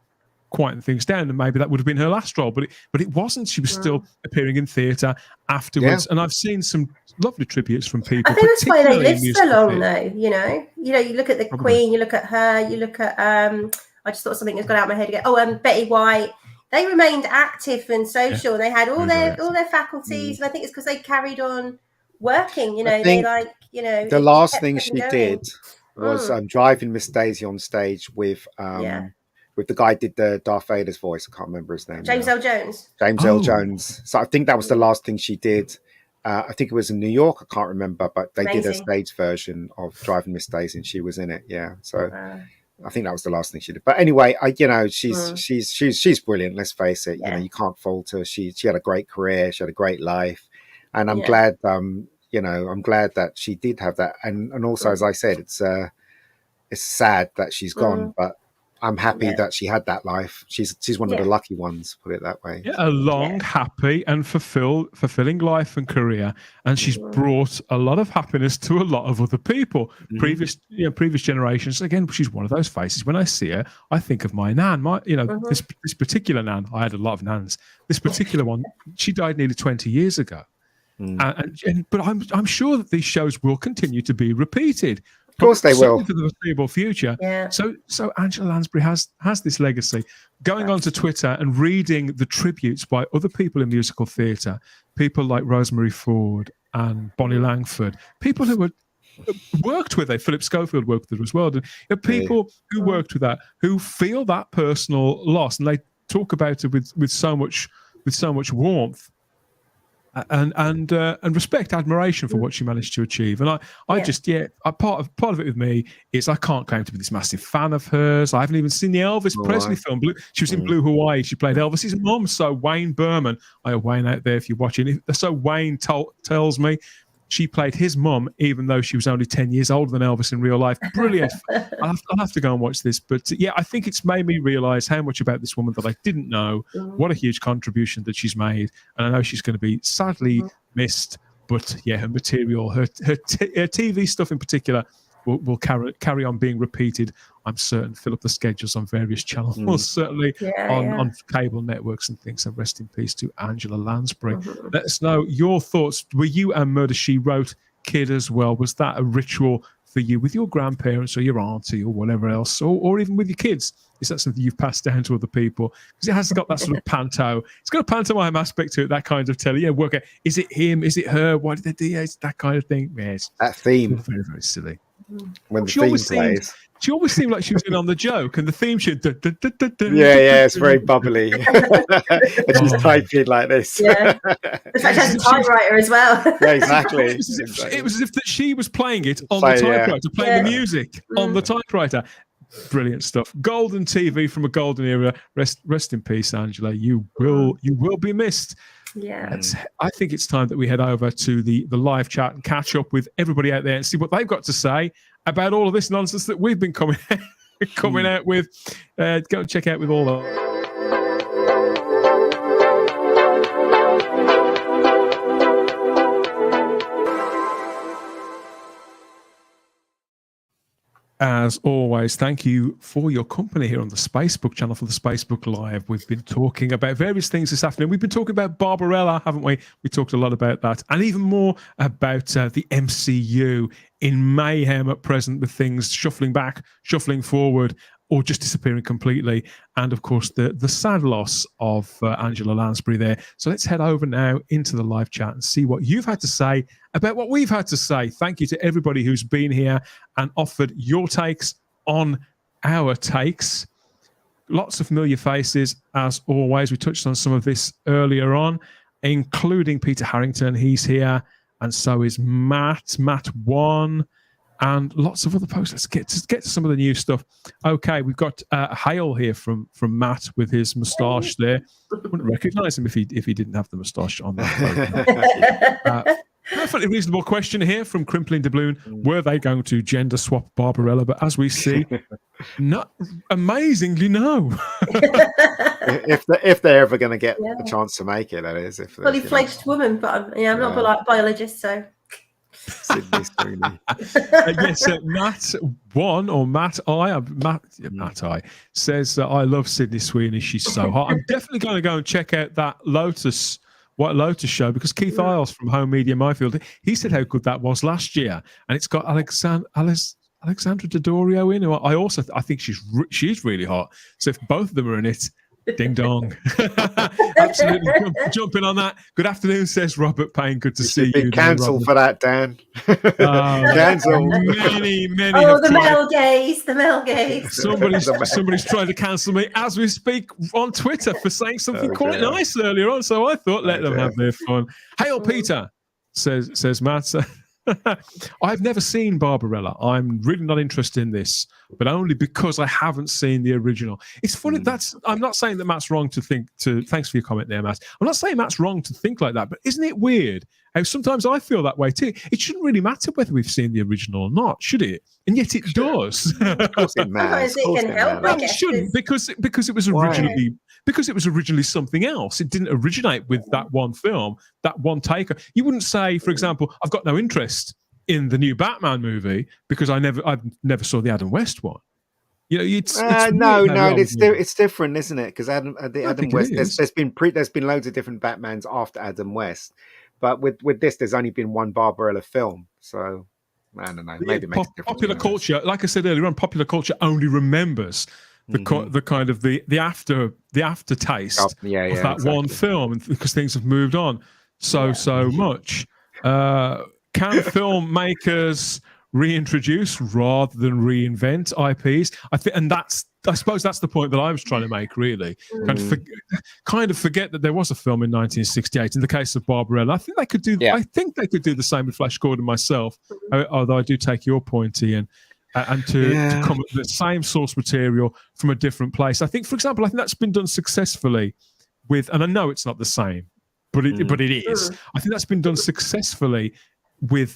quieten things down, and maybe that would have been her last role, but it wasn't. She was still appearing in theatre afterwards, and I've seen some lovely tributes from people. I think that's why they lived so long, though. You look at the Queen, you look at her, you look at I just thought something has gone out of my head again. Betty White. They remained active and social. They had all their faculties, and I think it's because they carried on working. The last thing she did was driving Miss Daisy on stage with the guy who did the Darth Vader's voice. I can't remember his name. James L. Jones. L. Jones. So I think that was the last thing she did. I think it was in New York. I can't remember, but they did a stage version of Driving Miss Daisy, and she was in it. Yeah. So I think that was the last thing she did. But anyway, she's brilliant. Let's face it. You can't fault her. She had a great career. She had a great life, and I'm glad. I'm glad that she did have that. And also, as I said, it's sad that she's gone, but I'm happy that she had that life. She's one of the lucky ones, put it that way. Yeah, a long, happy, and fulfilling life and career, and she's brought a lot of happiness to a lot of other people. Previous generations. Again, she's one of those faces. When I see her, I think of my nan. This particular nan. I had a lot of nans. This particular one, she died nearly 20 years ago. But I'm sure that these shows will continue to be repeated. Of course they will. For the foreseeable future. Yeah. So Angela Lansbury has this legacy. Going onto Twitter and reading the tributes by other people in musical theatre, people like Rosemary Ford and Bonnie Langford, people who were worked with her. Philip Schofield worked with her as well. And people who worked with that, who feel that personal loss, and they talk about it with so much warmth. And respect, admiration for what she managed to achieve. And I just part of it with me is I can't claim to be this massive fan of hers. I haven't even seen the Elvis Presley film. She was in Blue Hawaii. She played Elvis's mum. So Wayne Berman, Wayne out there if you're watching. So Wayne tells me she played his mum, even though she was only 10 years older than Elvis in real life. Brilliant. I'll have to go and watch this. But I think it's made me realise how much about this woman that I didn't know, what a huge contribution that she's made. And I know she's going to be sadly missed. But her material, her TV stuff in particular, will carry on being repeated. I'm certain. Fill up the schedules on various channels, certainly on cable networks and things. So rest in peace to Angela Lansbury. Let us know your thoughts. Were you a Murder, She Wrote kid as well? Was that a ritual for you with your grandparents or your auntie or whatever else, or even with your kids? Is that something you've passed down to other people? Because it has got that sort of panto. It's got a pantomime aspect to it, that kind of telling. Work out, is it him? Is it her? Why did they do it? That kind of thing. Yes. That theme. Very, very silly. When the theme plays. She always seemed like she was in on the joke, and the theme should. It's very bubbly. And she's typing like this. Yeah, it's like she has a typewriter as well. Yeah, exactly. It was as if that she was playing it on the typewriter, playing the music on the typewriter. Brilliant stuff. Golden TV from a golden era. Rest in peace, Angela. You will be missed. Yeah. I think it's time that we head over to the live chat and catch up with everybody out there and see what they've got to say about all of this nonsense that we've been coming out with. Go and check out with all of. As always, thank you for your company here on the Spacebook channel for the Spacebook Live. We've been talking about various things this afternoon. We've been talking about Barbarella, haven't we? We talked a lot about that, and even more about the MCU in mayhem at present, with things shuffling back, shuffling forward, or just disappearing completely. And of course, the sad loss of Angela Lansbury there. So let's head over now into the live chat and see what you've had to say about what we've had to say. Thank you to everybody who's been here and offered your takes on our takes. Lots of familiar faces, as always. We touched on some of this earlier on, including Peter Harrington. He's here, and so is Matt 1. And lots of other posts. Let's get to some of the new stuff. Okay, we've got Hale here from Matt with his moustache there. Wouldn't recognise him if he didn't have the moustache on that photo. Perfectly reasonable question here from Crimpling Doubloon. Were they going to gender swap Barbarella? But as we see, not amazingly, no. if they're ever going to get a chance to make it, that is. Fully fledged woman, but I'm not a biologist, so. Sydney Sweeney. Yes, Matt 1 or Matt I says I love Sydney Sweeney. She's so hot. I'm definitely going to go and check out that White Lotus show, because Keith Isles from Home Media Mayfield, he said how good that was last year, and it's got Alexandra Daddario in. I think she's really hot. So if both of them are in it, ding dong. Absolutely jumping on that. Good afternoon, says Robert Payne. Good to see you. Been cancelled for that, Dan. Cancelled. Many. The male gaze. The male gaze. Somebody's trying to cancel me as we speak on Twitter for saying something quite nice earlier on. So I thought, let them have their fun. Hail Peter, says Matt. I've never seen Barbarella. I'm really not interested in this. but only because I haven't seen the original. It's funny. I'm not saying that Matt's wrong to think to. Thanks for your comment there, Matt. I'm not saying Matt's wrong to think like that, but isn't it weird how sometimes I feel that way too? It shouldn't really matter whether we've seen the original or not, should it? And yet it does. Of course it matters. Sometimes it can help. Well, it shouldn't, because it was originally something else. It didn't originate with that one film, that one taker. You wouldn't say, for example, I've got no interest in the new Batman movie because I've never saw the Adam West one. You know, it's different, isn't it? Because Adam West, there's been loads of different Batmans after Adam West, but with this, there's only been one Barbarella film. So I don't know. Maybe it makes a difference. Popular culture, like I said earlier on, popular culture only remembers the kind of the aftertaste of that one film, and because things have moved on so much. Can filmmakers reintroduce rather than reinvent IPs? I suppose that's the point that I was trying to make, really. Kind of forget that there was a film in 1968 in the case of Barbarella. I think they could do the same with Flash Gordon myself, although I do take your point, Ian, and to come at the same source material from a different place. I think, for example, that's been done successfully with, and I know it's not the same, but it is. I think that's been done successfully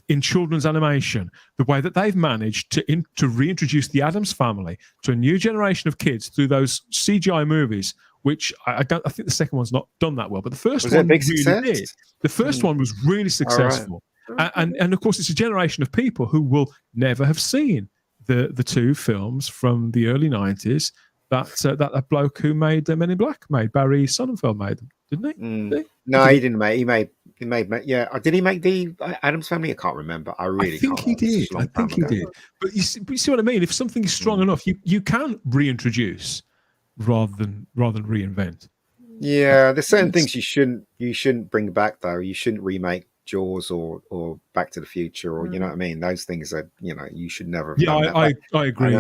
in children's animation, the way that they've managed to reintroduce the Addams Family to a new generation of kids through those CGI movies, which I think the second one's not done that well, but the first one really did. The first one was really successful. Right. And of course, it's a generation of people who will never have seen the two films from the early 90s that bloke who made Men in Black Barry Sonnenfeld made them, didn't he? No, he didn't make. He made. Did he make the Addams Family? I can't remember. I think he did. But you see what I mean? If something is strong enough, you can reintroduce rather than reinvent. Yeah, there's certain things you shouldn't bring back though. You shouldn't remake Jaws or Back to the Future, or you know what I mean. Those things are you should never. Have done that. I agree.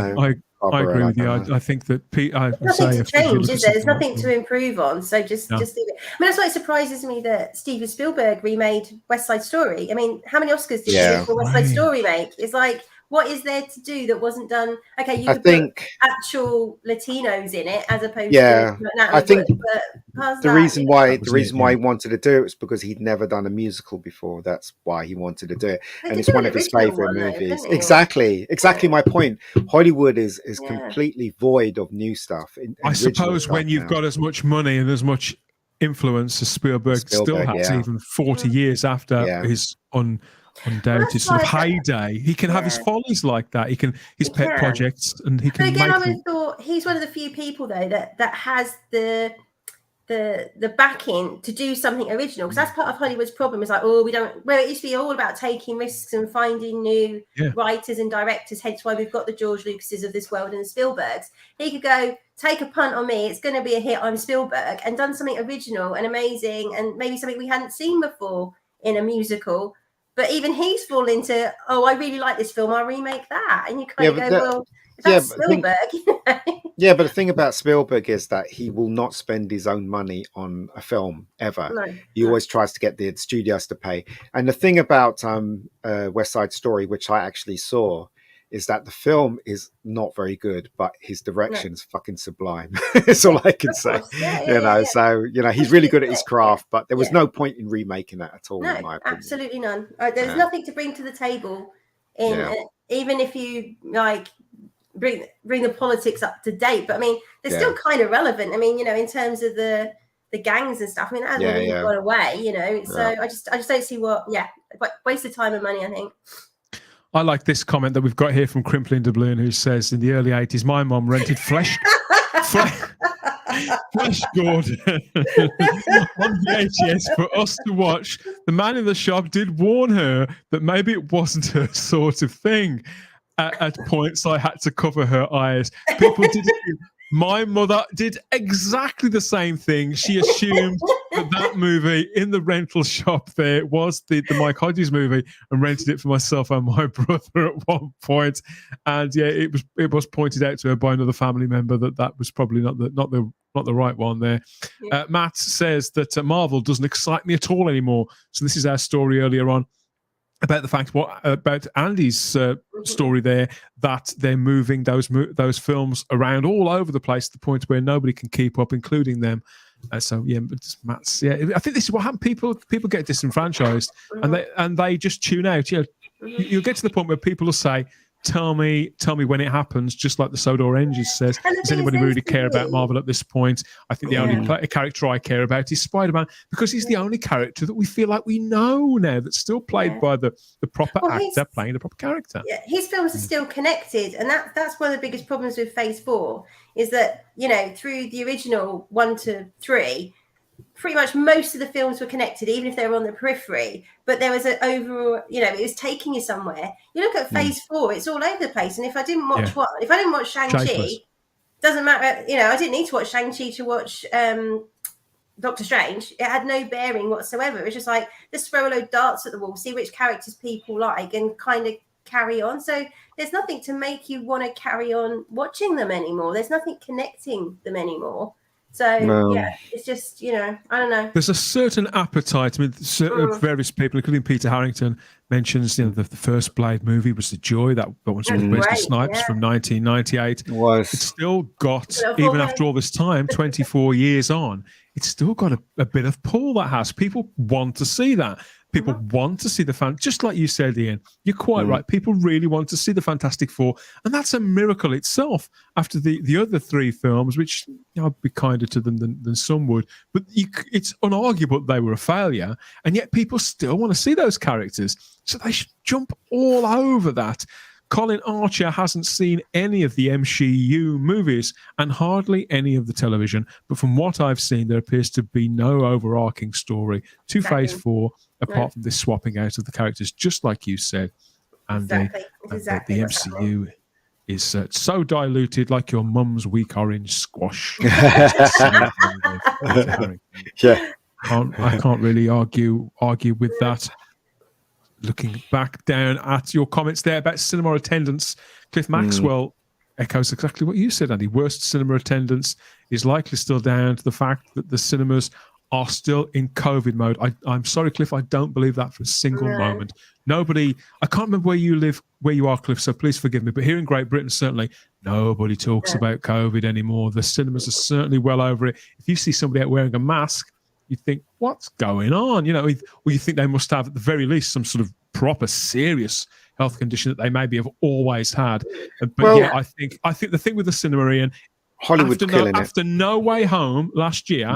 I agree with you. I think that nothing to change, is there? There's nothing to improve on. So just leave it. I mean, that's why it surprises me that Steven Spielberg remade West Side Story. I mean, how many Oscars did he get for West Side Story make? It's like, what is there to do that wasn't done? Okay, you could put actual Latinos in it as opposed to Natalie I think Wood, but the reason why he wanted to do it was because he'd never done a musical before. That's why he wanted to do it, and it's one of his favorite movies. Exactly my point. Hollywood is completely void of new stuff. I suppose when you've got as much money and as much influence as Spielberg still has, even 40 years after his undoubted sort of heyday, he can have his follies like that. He can pet projects, and he can. But again, I would have thought he's one of the few people though that has the backing to do something original, because that's part of Hollywood's problem. Is like, we don't. Well, it used to be all about taking risks and finding new writers and directors. Hence why we've got the George Lucases of this world and the Spielbergs. He could go take a punt on me. It's going to be a hit. I'm Spielberg, and done something original and amazing, and maybe something we hadn't seen before in a musical. But even he's fallen into, I really like this film, I'll remake that. And you kind of go, that's Spielberg. Yeah, but the thing about Spielberg is that he will not spend his own money on a film, ever. No, he always tries to get the studios to pay. And the thing about West Side Story, which I actually saw, is that the film is not very good, but his direction's fucking sublime. That's all I can say. So he's really good at his craft, but there was no point in remaking that at all. No, in my opinion. Absolutely none. There's nothing to bring to the table even if you like bring the politics up to date. But I mean, they're still kind of relevant. I mean, in terms of the gangs and stuff. I mean, that hasn't really gone away. So I just don't see waste of time and money, I think. I like this comment that we've got here from Crimpling Doubloon, who says, in the early 80s, my mom rented Flash Gordon on VHS for us to watch. The man in the shop did warn her that maybe it wasn't her sort of thing. At points, I had to cover her eyes. People did it. My mother did exactly the same thing. She assumed that movie in the rental shop there was the Mike Hodges movie, and rented it for myself and my brother at one point. And it was pointed out to her by another family member that was probably not the right one there. Matt says that Marvel doesn't excite me at all anymore. So this is our story earlier on. about the fact about Andy's story there, that they're moving those films around all over the place to the point where nobody can keep up, including them. So yeah, Matt's, yeah, I think this is what happened. People get disenfranchised, and they just tune out. You'll get to the point where people will say, Tell me when it happens, just like the Soda Oranges says. Does anybody really care about Marvel at this point? I think the only character I care about is Spider-Man, because he's the only character that we feel like we know now that's still played by the proper actor playing the proper character. Yeah, his films are still connected, and that's one of the biggest problems with Phase 4 is that, through the original 1 to 3, pretty much most of the films were connected, even if they were on the periphery. But there was an overall, it was taking you somewhere. You look at Phase 4; it's all over the place. And if I didn't watch if I didn't watch Shang-Chi, doesn't matter. I didn't need to watch Shang-Chi to watch Doctor Strange. It had no bearing whatsoever. It was just like, just throw a load of darts at the wall, see which characters people like, and kind of carry on. So there's nothing to make you want to carry on watching them anymore. There's nothing connecting them anymore. So, it's just, I don't know. There's a certain appetite. I mean, various people, including Peter Harrington, mentions, the first Blade movie was the joy. That was with Wesley Snipes from 1998. It's still got, even after all this time, 24 years on, it's still got a bit of pull that has. People want to see that. People want to see the fan, just like you said, Ian. You're quite right. People really want to see the Fantastic Four, and that's a miracle itself. After the other 3 films, which I'd be kinder to them than some would, but it's unarguable they were a failure, and yet people still want to see those characters. So they should jump all over that. Colin Archer hasn't seen any of the MCU movies and hardly any of the television, but from what I've seen, there appears to be no overarching story to Phase 4, apart from this swapping out of the characters, just like you said. And the MCU is so diluted, like your mum's weak orange squash. I can't really argue with that. Looking back down at your comments there about cinema attendance, Cliff Maxwell echoes exactly what you said, Andy. Worst cinema attendance is likely still down to the fact that the cinemas are still in COVID mode. I'm sorry, Cliff, I don't believe that for a single moment. Nobody, I can't remember where you are, Cliff, so please forgive me, but here in Great Britain, certainly, nobody talks about COVID anymore. The cinemas are certainly well over it. If you see somebody out wearing a mask, you think, what's going on? Or you think they must have, at the very least, some sort of proper, serious health condition that they maybe have always had. But I think the thing with the cinema, Ian, Hollywood's killing it. After No Way Home last year,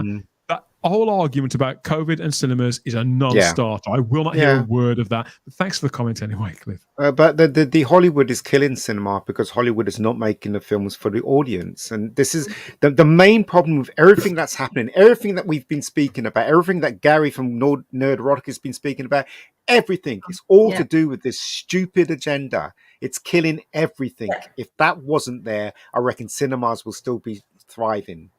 that whole argument about COVID and cinemas is a non-starter. I will not hear a word of that. But thanks for the comment anyway, Cliff. But the Hollywood is killing cinema because Hollywood is not making the films for the audience. And this is the main problem with everything that's happening, everything that we've been speaking about, everything that Gary from Nerdrotic has been speaking about, everything is all to do with this stupid agenda. It's killing everything. If that wasn't there, I reckon cinemas will still be thriving.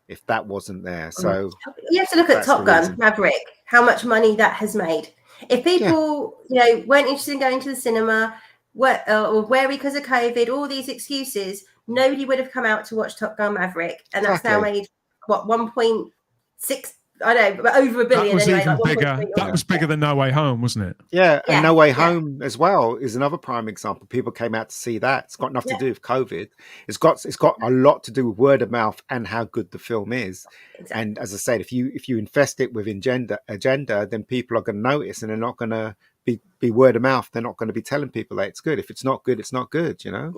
If that wasn't there. So you have to look at Top Gun Maverick, how much money that has made. If people weren't interested in going to the cinema, or wary because of COVID, all these excuses, nobody would have come out to watch Top Gun Maverick, and that's now made 1.6, I don't know, but over $1 billion. That was anyway, even like bigger. That was bigger than No Way Home, wasn't it? And No Way Home as well is another prime example. People came out to see that. It's got nothing to do with COVID. It's got a lot to do with word of mouth and how good the film is. Exactly. And as I said, if you infest it with agenda, then people are going to notice, and they're not going to be word of mouth. They're not going to be telling people that it's good. If it's not good, it's not good. Yeah.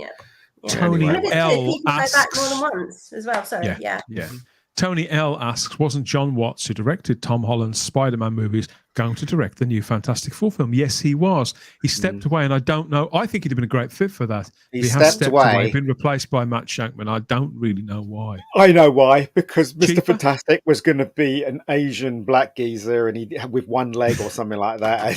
Tony L asks, go back more than once as well. Sorry. Yeah. Tony L asks, wasn't John Watts, who directed Tom Holland's Spider-Man movies, going to direct the new Fantastic Four film? Yes, he was. He stepped away, and I don't know. I think he'd have been a great fit for that. He has stepped away. Been replaced by Matt Shankman. I don't really know why. I know why. Because Mr. Fantastic was going to be an Asian black geezer, and he with one leg or something like that.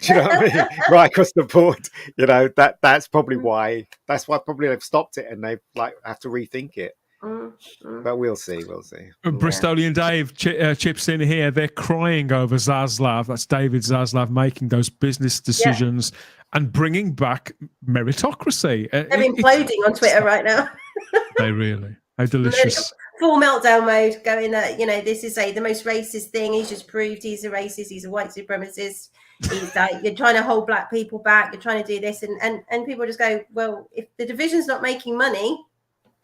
Do you know what I mean? Right across the board. That's probably why. That's why probably they've stopped it, and they have to rethink it. But we'll see. Bristolian Dave chips in here. They're crying over Zaslav. That's David Zaslav making those business decisions and bringing back meritocracy. They're imploding on Twitter right now. They really. How delicious. Full meltdown mode, going that, this is the most racist thing. He's just proved he's a racist. He's a white supremacist. He's like, you're trying to hold black people back. You're trying to do this, and people just go, well, if the division's not making money,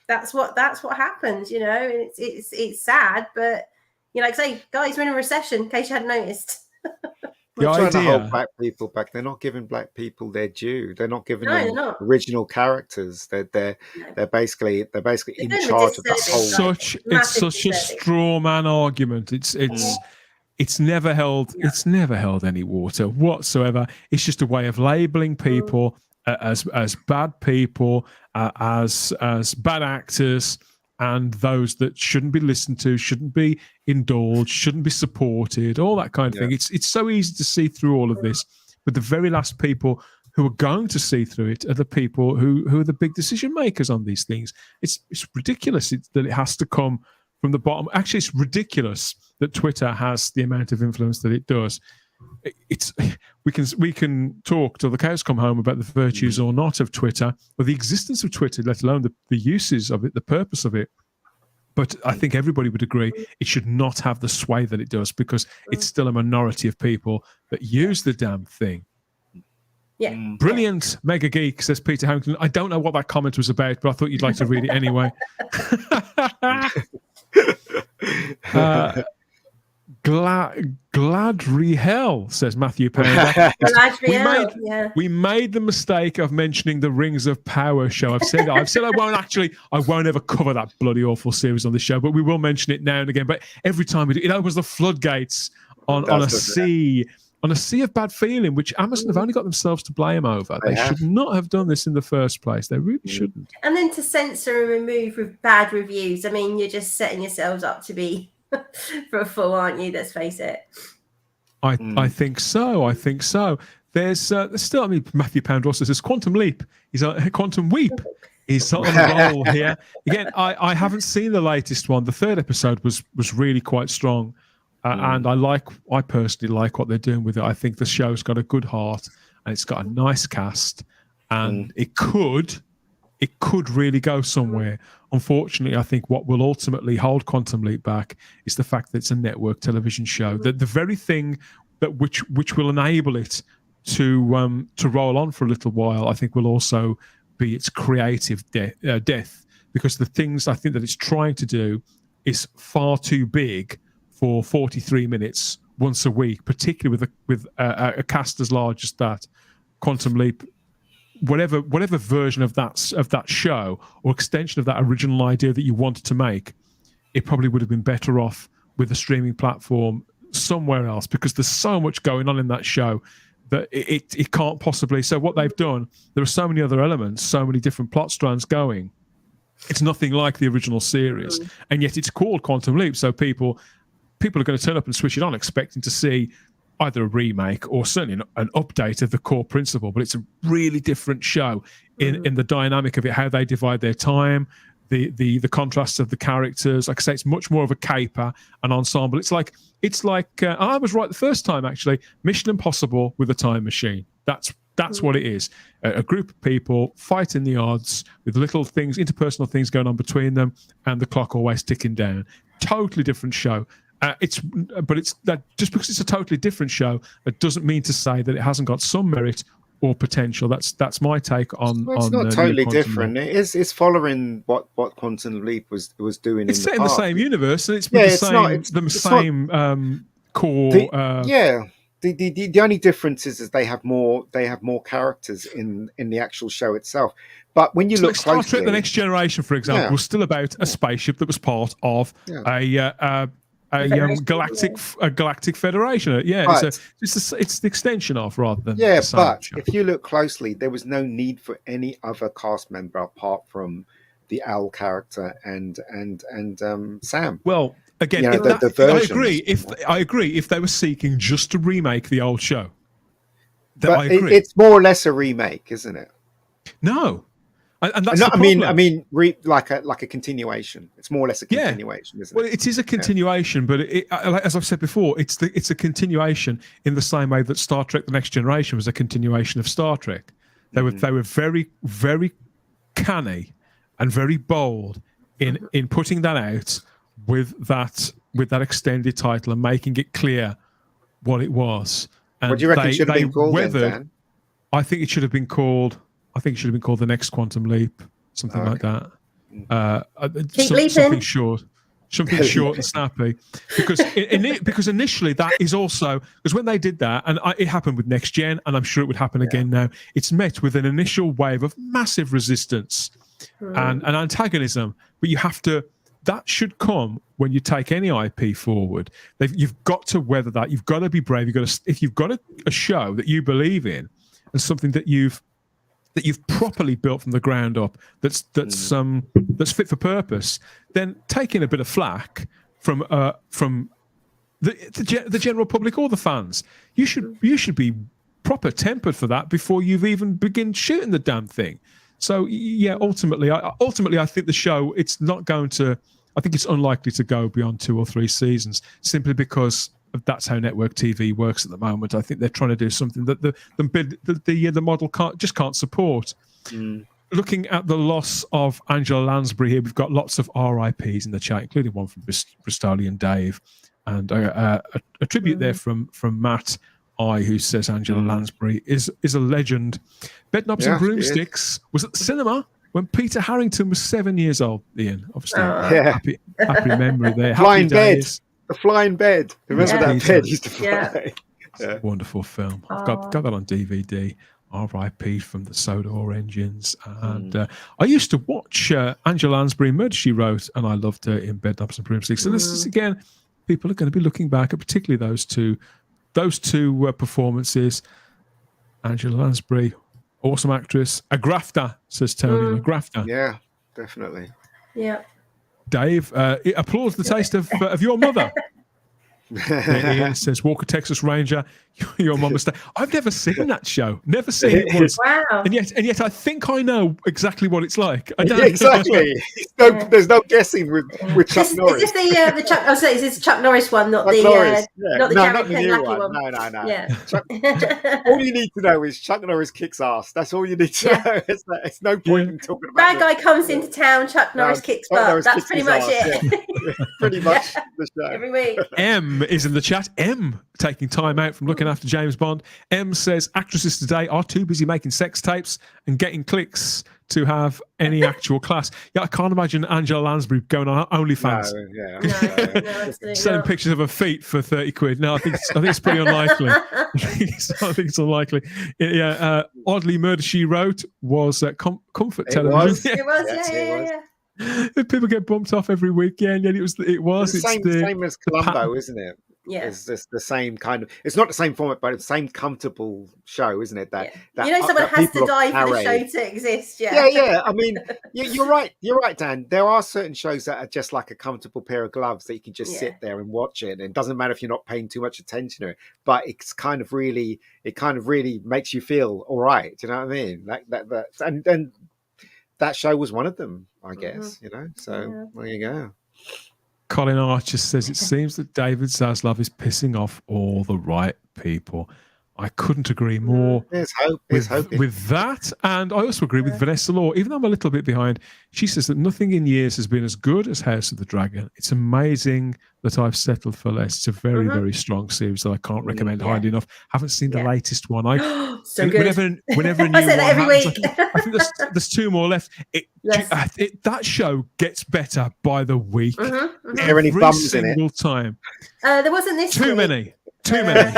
that's what happens. It's sad, but like I say, guys, we're in a recession. In case you hadn't noticed. They're trying to hold black people back. They're not giving black people their due. They're not giving them original characters. They're basically in charge of that whole. It's such a straw man argument. It's never held. It's never held any water whatsoever. It's just a way of labeling people as bad people, as bad actors, and those that shouldn't be listened to, shouldn't be indulged, shouldn't be supported, all that kind of thing. It's so easy to see through all of this, but the very last people who are going to see through it are the people who are the big decision makers on these things. It's ridiculous that it has to come from the bottom. Actually, it's ridiculous that Twitter has the amount of influence that it does. We can talk till the cows come home about the virtues or not of Twitter, or the existence of Twitter, let alone the uses of it, the purpose of it. But I think everybody would agree it should not have the sway that it does, because it's still a minority of people that use the damn thing. Yeah. Brilliant, Mega Geek, says Peter Harrington. I don't know what that comment was about, but I thought you'd like to read it anyway. Gladry hell, says Matthew Pounder. We made the mistake of mentioning the Rings of Power show. I've said I won't ever cover that bloody awful series on the show, but we will mention it now and again. But every time we do, it opens the floodgates on a sea of bad feeling, which Amazon have only got themselves to blame over. They should not have done this in the first place. They really shouldn't. And then to censor and remove with bad reviews, I mean, you're just setting yourselves up to be for a fall, aren't you? Let's face it. I think so. There's still, Matthew Pound also says Quantum Leap. He's a Quantum Weep. He's on a roll here. Again, I haven't seen the latest one. The third episode was really quite strong. And I personally like what they're doing with it. I think the show's got a good heart and it's got a nice cast, and it could really go somewhere. Unfortunately, I think what will ultimately hold Quantum Leap back is the fact that it's a network television show. That the very thing that which will enable it to roll on for a little while, I think, will also be its creative death, because the things I think that it's trying to do is far too big for 43 minutes once a week, particularly with a cast as large as that. Quantum Leap, whatever version of that show or extension of that original idea that you wanted to make, it probably would have been better off with a streaming platform somewhere else, because there's so much going on in that show that it can't possibly. So what they've done, there are so many other elements, so many different plot strands going. It's nothing like the original series, and yet it's called Quantum Leap. So people are going to turn up and switch it on expecting to see either a remake or certainly an update of the core principle, but it's a really different show in the dynamic of it, how they divide their time, the contrasts of the characters. Like I say, it's much more of a caper, an ensemble. It's like I was right the first time, actually. Mission Impossible with a time machine. That's what it is. A group of people fighting the odds with little things, interpersonal things going on between them, and the clock always ticking down. Totally different show. It's that just because it's a totally different show, that doesn't mean to say that it hasn't got some merit or potential. That's my take on. Well, it's not totally different. It's following what Quantum Leap was doing. It's set in the same universe, and it's with the same core. The only difference is they have more characters in the actual show itself. But when you look closely, Star Trek: The Next Generation, for example, was still about a spaceship that was part of a galactic federation. Yeah, but it's the extension of, rather than but if you look closely, there was no need for any other cast member apart from the Al character and Sam. Well, again, I agree. If they were seeking just to remake the old show, but it's more or less a remake, isn't it? No. And that's like a continuation. It's more or less a continuation, isn't it? Well, it is a continuation, but as I've said before, it's a continuation in the same way that Star Trek: The Next Generation was a continuation of Star Trek. They were very, very canny and very bold in putting that out with that extended title and making it clear what it was. And what do you reckon it should have been called then, Dan? I think it should have been called The Next Quantum Leap, something like that. Something short. Something short and snappy, because initially that is also because when they did that, and it happened with Next Gen, and I'm sure it would happen again now. It's met with an initial wave of massive resistance and antagonism, but you have to. That should come when you take any IP forward. You've got to weather that. You've got to be brave. If you've got a show that you believe in and something that you've properly built from the ground up, that's fit for purpose, then taking a bit of flack from the general public or the fans, you should be proper tempered for that before you've even begin shooting the damn thing. So yeah, ultimately, I think the show it's unlikely to go beyond 2 or 3 seasons, simply because that's how network TV works at the moment. I think they're trying to do something that the model can't support. Looking at the loss of Angela Lansbury here, we've got lots of RIPs in the chat, including one from Bristolian Dave, and a tribute there from Matt I, who says Angela Lansbury is a legend. Bedknobs and Broomsticks was at the cinema when Peter Harrington was 7 years old. Ian, obviously, happy memory there. Flying bed. The flying bed. Remember that bed used to fly? Yeah. Wonderful film. I've got that on DVD. R.I.P. from the Sodor engines. And I used to watch Angela Lansbury Murder, She Wrote, and I loved her in Bedknobs and Broomsticks. So this is, again, people are going to be looking back at particularly those two performances. Angela Lansbury, awesome actress. A grafter, says Tony. A grafter. Yeah, definitely. Yeah. Dave, applauds the taste of your mother. Ian says Walker Texas Ranger, your mum was. I've never seen that show. Never seen it once. Wow. And yet I think I know exactly what it's like. Exactly. There's no guessing with Chuck Norris. Is this the Chuck? Oh, sorry, is this Chuck Norris one, not Chuck the Norris. not the not the Gary new Penn one. one? No. Yeah. All you need to know is Chuck Norris kicks ass. That's all you need to know. It's no point in talking about. Bad guy comes into town. Chuck Norris kicks butt. That's pretty much it. Yeah. Pretty much the show. Every week. M is in the chat. M taking time out from looking after James Bond. M says actresses today are too busy making sex tapes and getting clicks to have any actual class. Yeah, I can't imagine Angela Lansbury going on OnlyFans. No, selling pictures of her feet for 30 quid. No, I think it's pretty unlikely. I think it's unlikely. Yeah, oddly, Murder, She Wrote was comfort television. It was, yeah. People get bumped off every week. Yeah, and yet it was. It's the same as Columbo, isn't it? Yeah, it's just the same kind of. It's not the same format, but it's the same comfortable show, isn't it? That someone has to die for the show to exist. Yeah. I mean, you're right. You're right, Dan. There are certain shows that are just like a comfortable pair of gloves that you can just sit there and watch it, and it doesn't matter if you're not paying too much attention to it. But it kind of really makes you feel all right. Do you know what I mean? And that show was one of them, I guess. So there you go. Colin Archer says it seems that David Zaslav is pissing off all the right people. I couldn't agree more with that. And I also agree with Vanessa Law. Even though I'm a little bit behind, she says that nothing in years has been as good as House of the Dragon. It's amazing that I've settled for less. It's a very, very strong series that I can't recommend highly enough. Haven't seen the latest one. So good. Whenever a new I say that every week. I think there's 2 more left. That show gets better by the week. Are there any bums in it? Time. There wasn't this Too week. many. Too many.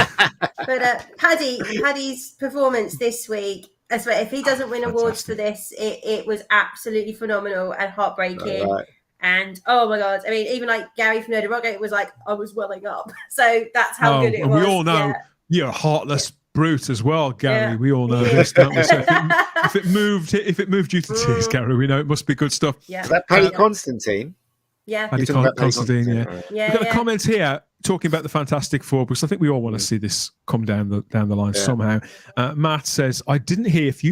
But Paddy's performance this week, if he doesn't win awards for this, it was absolutely phenomenal and heartbreaking. Right. And oh my God, I mean, even like Gary from Nerd Rock, it was like I was welling up. So that's how good it was. We all know you're a heartless brute as well, Gary. Yeah. We all know this, don't we? So if it moved you to tears, Gary, we know it must be good stuff. Yeah. Is that Paddy Constantine? Yeah. Paddy Constantine, yeah. Right. We've got a comment here talking about the Fantastic Four, because I think we all want to see this come down the line somehow. Matt says, I didn't hear if you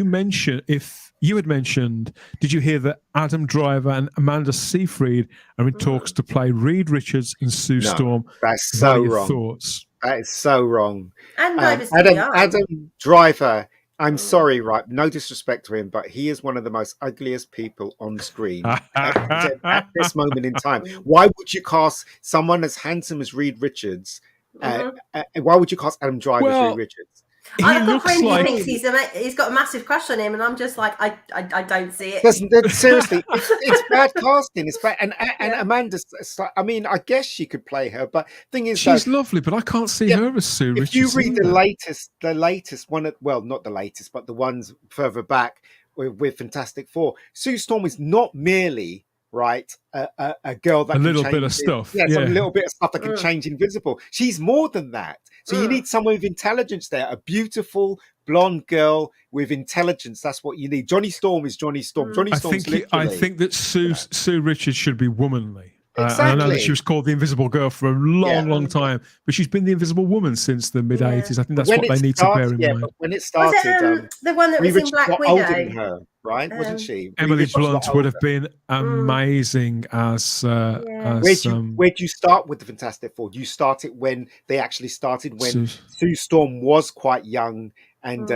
had mentioned, did you hear that Adam Driver and Amanda Seyfried are in talks to play Reed Richards and Sue Storm? That's so wrong. Thoughts? That is so wrong. And Adam Driver I'm sorry, right? No disrespect to him, but he is one of the most ugliest people on screen at this moment in time. Why would you cast someone as handsome as Reed Richards? Why would you cast Adam Driver as Reed Richards? I've got a friend who thinks he's got a massive crush on him, and I'm just like, I don't see it. Seriously, it's bad casting. It's bad, and Amanda. I mean, I guess she could play her, but thing is, she's lovely, but I can't see her as Sue Richards. If you read the latest one, well, not the latest, but the ones further back with Fantastic Four, Sue Storm is not merely a girl that a can little change bit of stuff. Yeah, some little bit of stuff that can change invisible. She's more than that. So you need someone with intelligence there, a beautiful blonde girl with intelligence. That's what you need. Johnny Storm is Johnny Storm. Johnny Storm's I think that Sue Richards should be womanly. Exactly. I know that she was called the Invisible Girl for a long time, but she's been the Invisible Woman since the mid '80s. I think that's what they need to bear in mind. But when it started, the one that was in Black Widow, older than her, right? Wasn't she? Emily Blunt would have been amazing as. Where do you start with the Fantastic Four? You start it when they actually started, when Sue Storm was quite young. And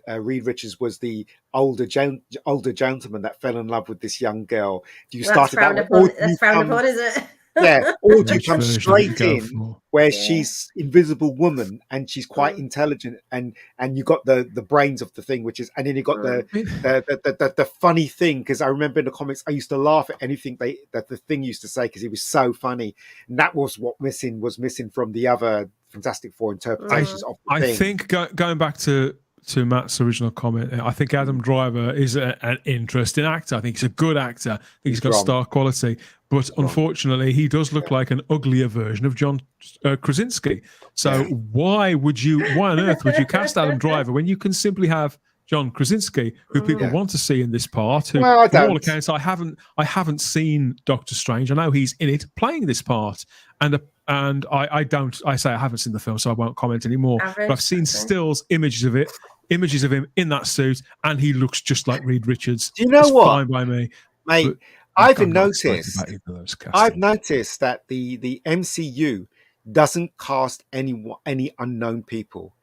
Reed Richards was the older gentleman that fell in love with this young girl. Do you start that? That's frowned upon, is it? Yeah, or do you come straight in where she's Invisible Woman and she's quite intelligent, and you got the brains of the thing, which is, and then you got the funny thing, because I remember in the comics I used to laugh at anything that the thing used to say because it was so funny, and that was what was missing from the other Fantastic Four interpretations of the thing. I think going back to Matt's original comment, I think Adam Driver is an interesting actor. I think he's a good actor. I think he's got star quality, but unfortunately, he does look like an uglier version of John Krasinski. So why on earth would you cast Adam Driver when you can simply have John Krasinski, who people want to see in this part? Who, from all accounts, I haven't seen Doctor Strange. I know he's in it playing this part, and I haven't seen the film, so I won't comment anymore. But I've seen stills, images of him in that suit, and he looks just like Reed Richards. Do you know what? Fine by me, mate. I've noticed that the MCU doesn't cast any unknown people.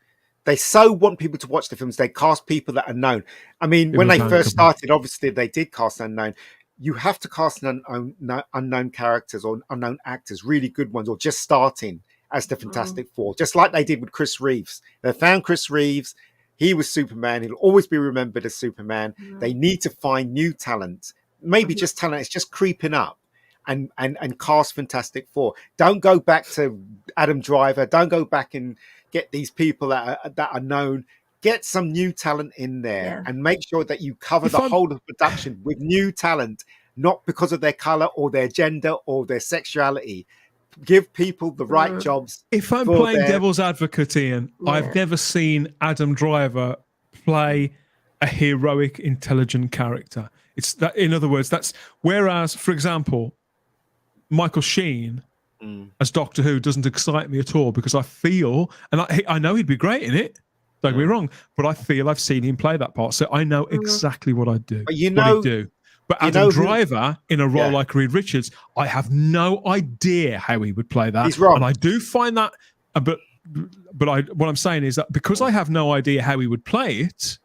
They so want people to watch the films, they cast people that are known. I mean, when they first started, obviously they did cast unknown. You have to cast unknown characters or unknown actors, really good ones, or just starting as the Fantastic Four, just like they did with Chris Reeves. They found Chris Reeves. He was Superman. He'll always be remembered as Superman. They need to find new talent. Maybe just talent is just creeping up, and cast Fantastic Four. Don't go back to Adam Driver. Don't go back and get these people that are known. Get some new talent in there and make sure that you cover the whole of production with new talent, not because of their color or their gender or their sexuality. Give people the right jobs. If I'm playing devil's advocate, Ian, I've never seen Adam Driver play a heroic, intelligent character. It's that, in other words, that's whereas, for example, Michael Sheen as Doctor Who doesn't excite me at all, because I feel, and I know he'd be great in it. Don't get me wrong, but I feel I've seen him play that part, so I know exactly what I'd do. But what he'd do. But Adam Driver in a role like Reed Richards, I have no idea how he would play that. He's wrong, and I do find that. But what I'm saying is that because I have no idea how he would play it,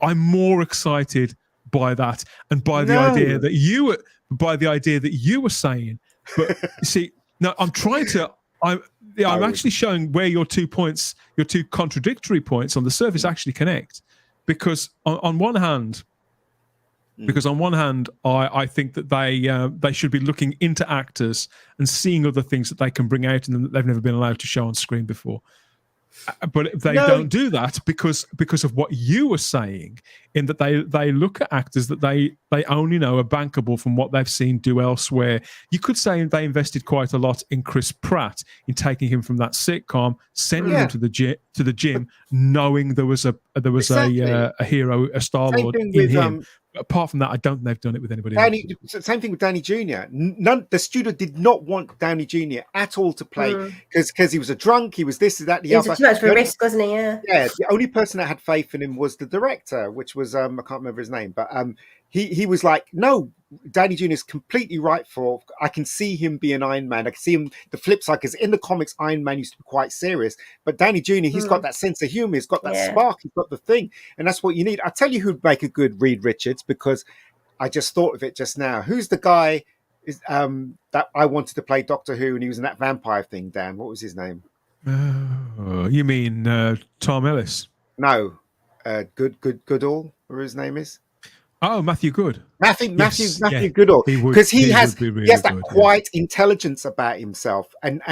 I'm more excited by that and by the idea that you were saying. But you see, no, I'm trying to. I'm actually showing where your 2 points, your 2 contradictory points on the surface actually connect, because on one hand, I think that they should be looking into actors and seeing other things that they can bring out in them that they've never been allowed to show on screen before. But they don't do that because of what you were saying, in that they look at actors that they only know are bankable from what they've seen do elsewhere. You could say they invested quite a lot in Chris Pratt, in taking him from that sitcom, sending him to the gym, knowing there was a hero, a Star-Lord in him. Apart from that, I don't think they've done it with anybody else. Same thing with Downey Jr. The studio did not want Downey Jr. at all to play, because he was a drunk, he was this, that, the other. Too much of a risk, wasn't he? Yeah, the only person that had faith in him was the director, which was I can't remember his name, but he was like, no, Downey Jr. is completely right for. I can see him being Iron Man. I can see him. The flip side, because in the comics, Iron Man used to be quite serious, but Downey Jr. He's got that sense of humor. He's got that spark. He's got the thing, and that's what you need. I tell you, who'd make a good Reed Richards, because I just thought of it just now. Who's the guy that I wanted to play Doctor Who, and he was in that vampire thing? Dan, what was his name? You mean Tom Ellis? No, Goodall, or his name is. Oh, Matthew Good. Matthew Goodall, because he has that quiet intelligence about himself, and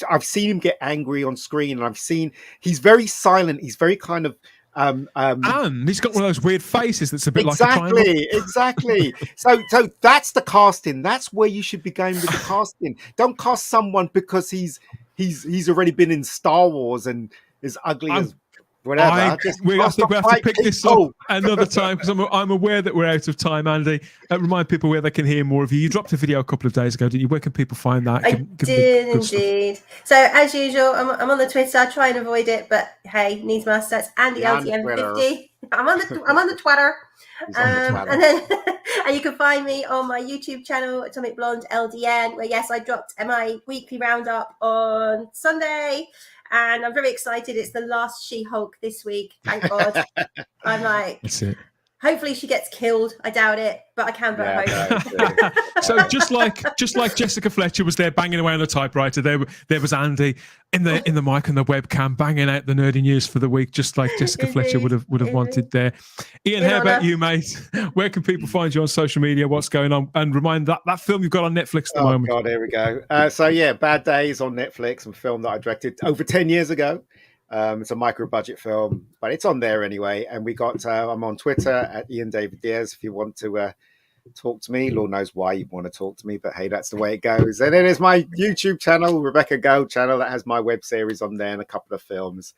I've seen him get angry on screen, and he's very silent. He's very kind of and he's got one of those weird faces that's a bit like a triangle. Exactly. So that's the casting. That's where you should be going with the casting. Don't cast someone because he's already been in Star Wars and is ugly as whatever. We have to pick this up another time, because I'm aware that we're out of time, Andy. Remind people where they can hear more of you. You dropped a video a couple of days ago, didn't you? Where can people find that? I did indeed. So as usual, I'm on the Twitter. I try and avoid it, but hey, needs must. That's Andy LTM50. I'm on the Twitter. And then and you can find me on my YouTube channel, Atomic Blonde LDN, where I dropped my weekly roundup on Sunday. And I'm very excited. It's the last She-Hulk this week. Thank God. I'm like, that's it. Hopefully she gets killed. I doubt it, but I can but hope. So just like Jessica Fletcher was there banging away on the typewriter, there was Andy in the mic and the webcam banging out the nerdy news for the week, just like Jessica Fletcher would have wanted there. Ian, how about you, mate? Where can people find you on social media? What's going on? And remind that film you've got on Netflix at the moment. Oh God, here we go. Bad Days on Netflix, a film that I directed over 10 years ago. It's a micro budget film, but it's on there anyway. And we got I'm on Twitter at Ian David Diaz if you want to talk to me. Lord knows why you want to talk to me, but hey, that's the way it goes. And then there's my YouTube channel, Rebecca Gold channel, that has my web series on there and a couple of films.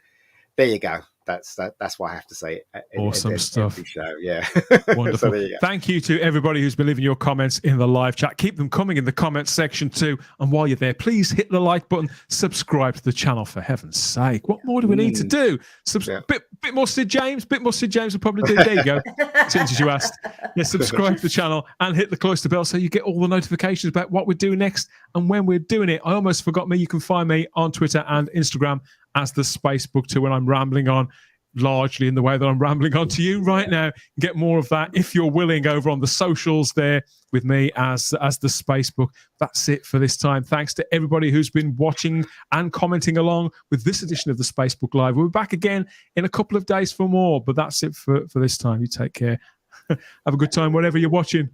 There you go. That's what I have to say. Awesome stuff. Show. Yeah. Wonderful. So there you go. Thank you to everybody who's been leaving your comments in the live chat. Keep them coming in the comments section too. And while you're there, please hit the like button, subscribe to the channel, for heaven's sake. What more do we need to do? Bit more Sid James. Bit more Sid James will probably do. There you go. Since you asked. Yeah, subscribe to the channel and hit the cloister bell so you get all the notifications about what we're doing next and when we're doing it. I almost forgot me. You can find me on Twitter and Instagram as the Spacebook too, when I'm rambling on largely in the way that I'm rambling on to you right now. Get more of that if you're willing over on the socials there with me as the Spacebook. That's it for this time. Thanks to everybody who's been watching and commenting along with this edition of the Spacebook Live. We'll be back again in a couple of days for more, but that's it for this time. You take care. Have a good time wherever you're watching.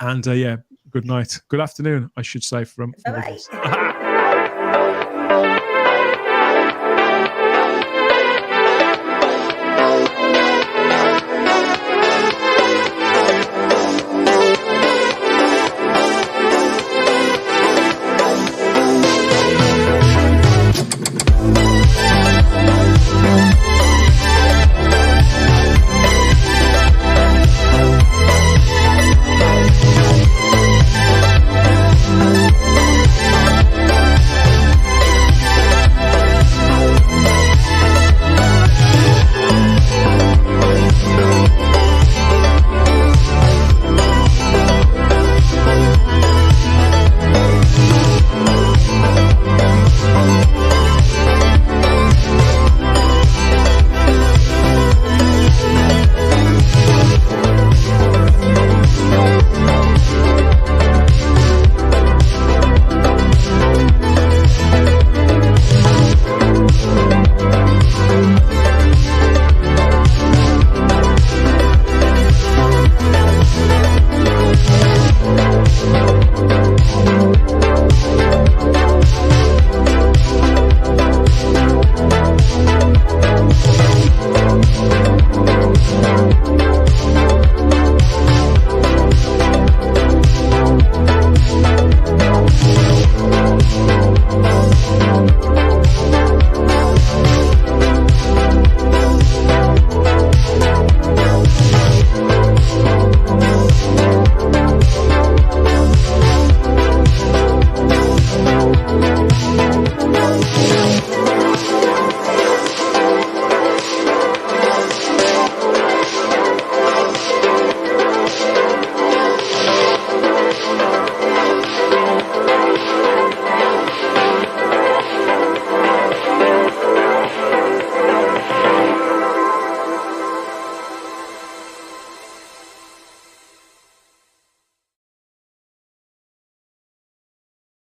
And good night. Good afternoon, I should say, from all of us.